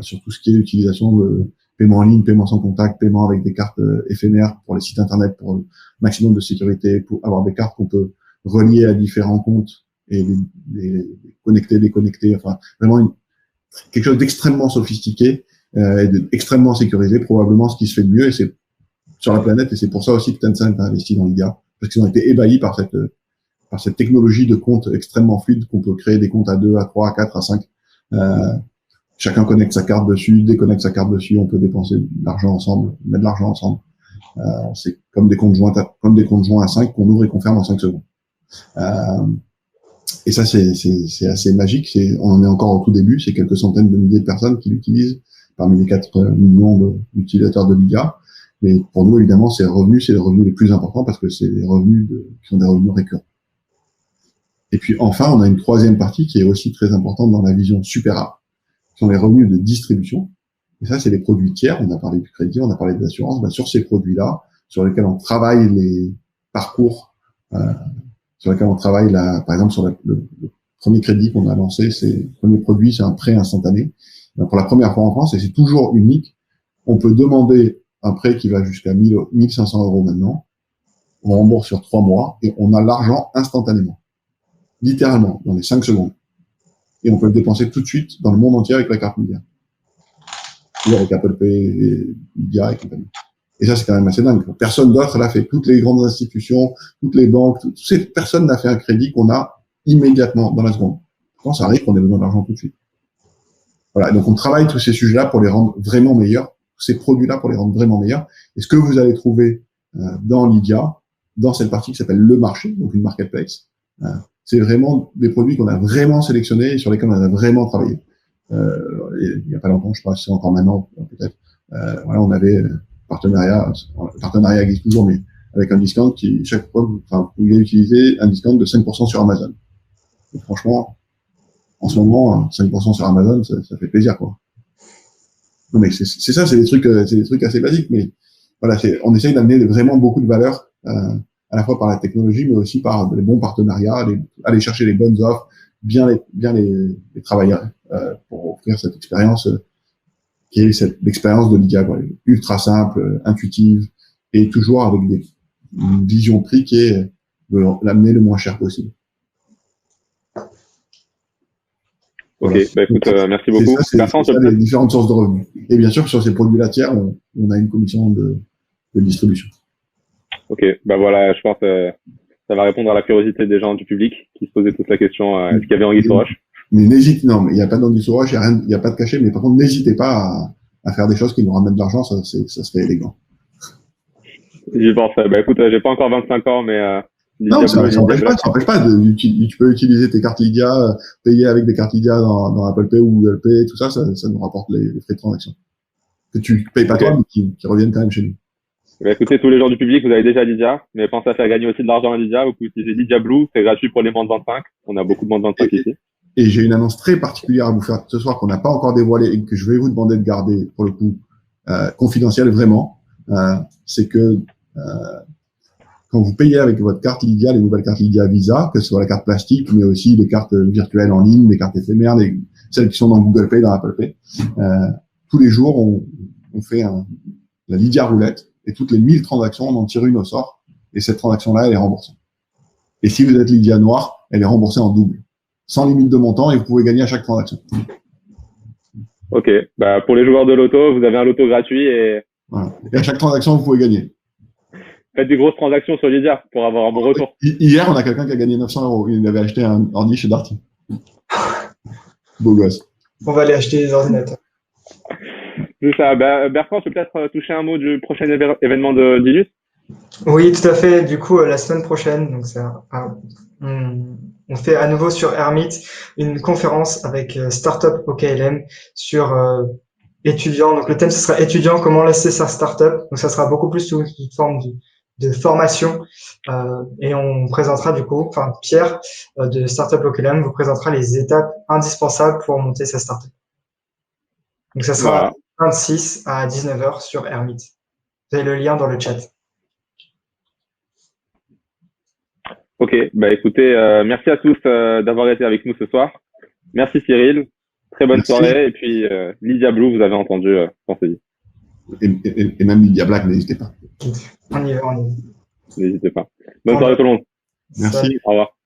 sur tout ce qui est utilisation de paiement en ligne, paiement sans contact, paiement avec des cartes éphémères pour les sites internet, pour le maximum de sécurité, pour avoir des cartes qu'on peut relier à différents comptes et les connecter, déconnecter, enfin vraiment quelque chose d'extrêmement sophistiqué et d'extrêmement sécurisé, probablement ce qui se fait de mieux et c'est sur la planète, et c'est pour ça aussi que Tencent a investi dans Lydia, parce qu'ils ont été ébahis par cette technologie de compte extrêmement fluide, qu'on peut créer des comptes à 2, à 3, à 4, à 5. Chacun connecte sa carte dessus, déconnecte sa carte dessus, on peut dépenser de l'argent ensemble, mettre de l'argent ensemble. C'est comme des comptes joints à 5 qu'on ouvre et qu'on ferme en 5 secondes. Et ça, c'est assez magique. On en est encore au tout début. C'est quelques centaines de milliers de personnes qui l'utilisent parmi les 4 millions d'utilisateurs de Lydia. Mais pour nous, évidemment, c'est les revenus les plus importants parce que c'est les revenus qui sont des revenus récurrents. Et puis enfin, on a une troisième partie qui est aussi très importante dans la vision super app, qui sont les revenus de distribution. Et ça, c'est les produits tiers. On a parlé du crédit, on a parlé de l'assurance. Ben, sur ces produits-là, sur lesquels on travaille les parcours, sur lesquels on travaille par exemple, sur le premier crédit qu'on a lancé, le premier produit, c'est un prêt instantané. Ben, pour la première fois en France, et c'est toujours unique, on peut demander un prêt qui va jusqu'à 1500 € maintenant. On rembourse sur 3 mois et on a l'argent instantanément. Littéralement, dans les 5 secondes. Et on peut le dépenser tout de suite dans le monde entier avec la carte Lydia. Ou avec Apple Pay, Lydia et compagnie. Et ça, c'est quand même assez dingue. Personne d'autre l'a fait. Toutes les grandes institutions, toutes les banques, personne n'a fait un crédit qu'on a immédiatement dans la seconde. Quand ça arrive qu'on ait besoin d'argent tout de suite. Voilà. Donc, on travaille tous ces sujets-là pour les rendre vraiment meilleurs. Ces produits-là pour les rendre vraiment meilleurs. Et ce que vous allez trouver dans Lydia, dans cette partie qui s'appelle le marché, donc une marketplace, c'est vraiment des produits qu'on a vraiment sélectionnés et sur lesquels on a vraiment travaillé. Il n'y a pas longtemps, je sais pas si c'est encore maintenant, peut-être. Voilà, on avait partenariat. Le partenariat existe toujours, mais avec un discount qui, chaque fois, vous pouvez utiliser un discount de 5% sur Amazon. Et franchement, en ce moment, 5% sur Amazon, ça fait plaisir, quoi. Non, mais c'est ça, c'est des trucs assez basiques, mais voilà, on essaye d'amener vraiment beaucoup de valeur, à la fois par la technologie, mais aussi par les bons partenariats, aller chercher les bonnes offres, bien les travailler, pour offrir cette expérience, qui est l'expérience de Lydia, quoi, ultra simple, intuitive, et toujours avec une vision prix qui est de l'amener le moins cher possible. Ok, Voilà. bah écoute, merci beaucoup. C'est ça, les différentes sources de revenus. Et bien sûr, sur ces produits-là tiers, on a une commission de distribution. Ok, bah voilà, je pense que ça va répondre à la curiosité des gens du public qui se posaient toute la question, est-ce qu'il y avait anguille sous roche? Mais non, mais il n'y a pas d'anguille sous roche, il n'y a pas de cachet, mais par contre, n'hésitez pas à faire des choses qui nous ramènent de l'argent, ça serait élégant. J'y pense. Bah écoute, j'ai pas encore 25 ans, mais non, ça n'empêche pas. Tu peux utiliser tes cartes Lydia, payer avec des cartes Lydia dans Apple Pay ou Google Pay, tout ça nous rapporte les frais de transaction. Que tu payes pas toi, mais qui reviennent quand même chez nous. Bah écoutez, tous les gens du public, vous avez déjà Lydia, mais pensez à faire gagner aussi de l'argent à Lydia. Vous pouvez utiliser Lydia Blue, c'est gratuit pour les moins de 25. On a beaucoup de moins de 25 ici. Et j'ai une annonce très particulière à vous faire ce soir qu'on n'a pas encore dévoilée et que je vais vous demander de garder, pour le coup, confidentielle vraiment. C'est que quand vous payez avec votre carte Lydia, les nouvelles cartes Lydia Visa, que ce soit la carte plastique, mais aussi les cartes virtuelles en ligne, les cartes éphémères, celles qui sont dans Google Pay, dans Apple Pay, tous les jours, on fait la Lydia roulette, et toutes les 1000 transactions, on en tire une au sort, et cette transaction-là, elle est remboursée. Et si vous êtes Lydia noire, elle est remboursée en double, sans limite de montant, et vous pouvez gagner à chaque transaction. Ok, bah pour les joueurs de loto, vous avez un loto gratuit et... Voilà. Et à chaque transaction, vous pouvez gagner. Faites des grosses transactions sur Lydia pour avoir un bon retour. Hier, on a quelqu'un qui a gagné 900 €. Il avait acheté un ordi chez Darty. Beau gosse. On va aller acheter des ordinateurs. Juste ça. Bertrand, tu peux peut-être toucher un mot du prochain événement de Linus? Oui, tout à fait. Du coup, la semaine prochaine, donc on fait à nouveau sur Hermit une conférence avec Startup OKLM sur étudiants. Donc le thème ce sera étudiant, comment lancer sa startup. Donc ça sera beaucoup plus sous une forme de formation et on présentera du coup, enfin Pierre de Startup OKLM vous présentera les étapes indispensables pour monter sa startup. Donc ça sera Voilà. 26 à 19 heures sur Hermit. Vous avez le lien dans le chat. Ok, bah écoutez, merci à tous d'avoir été avec nous ce soir. Merci Cyril, très bonne Merci. soirée. Et puis Lydia Blue, vous avez entendu ce qu'on s'est dit. Et même Lydia Black, n'hésitez pas. On y va, on y va. N'hésitez pas. Bonne soirée tout le monde. Merci. Salut. Au revoir.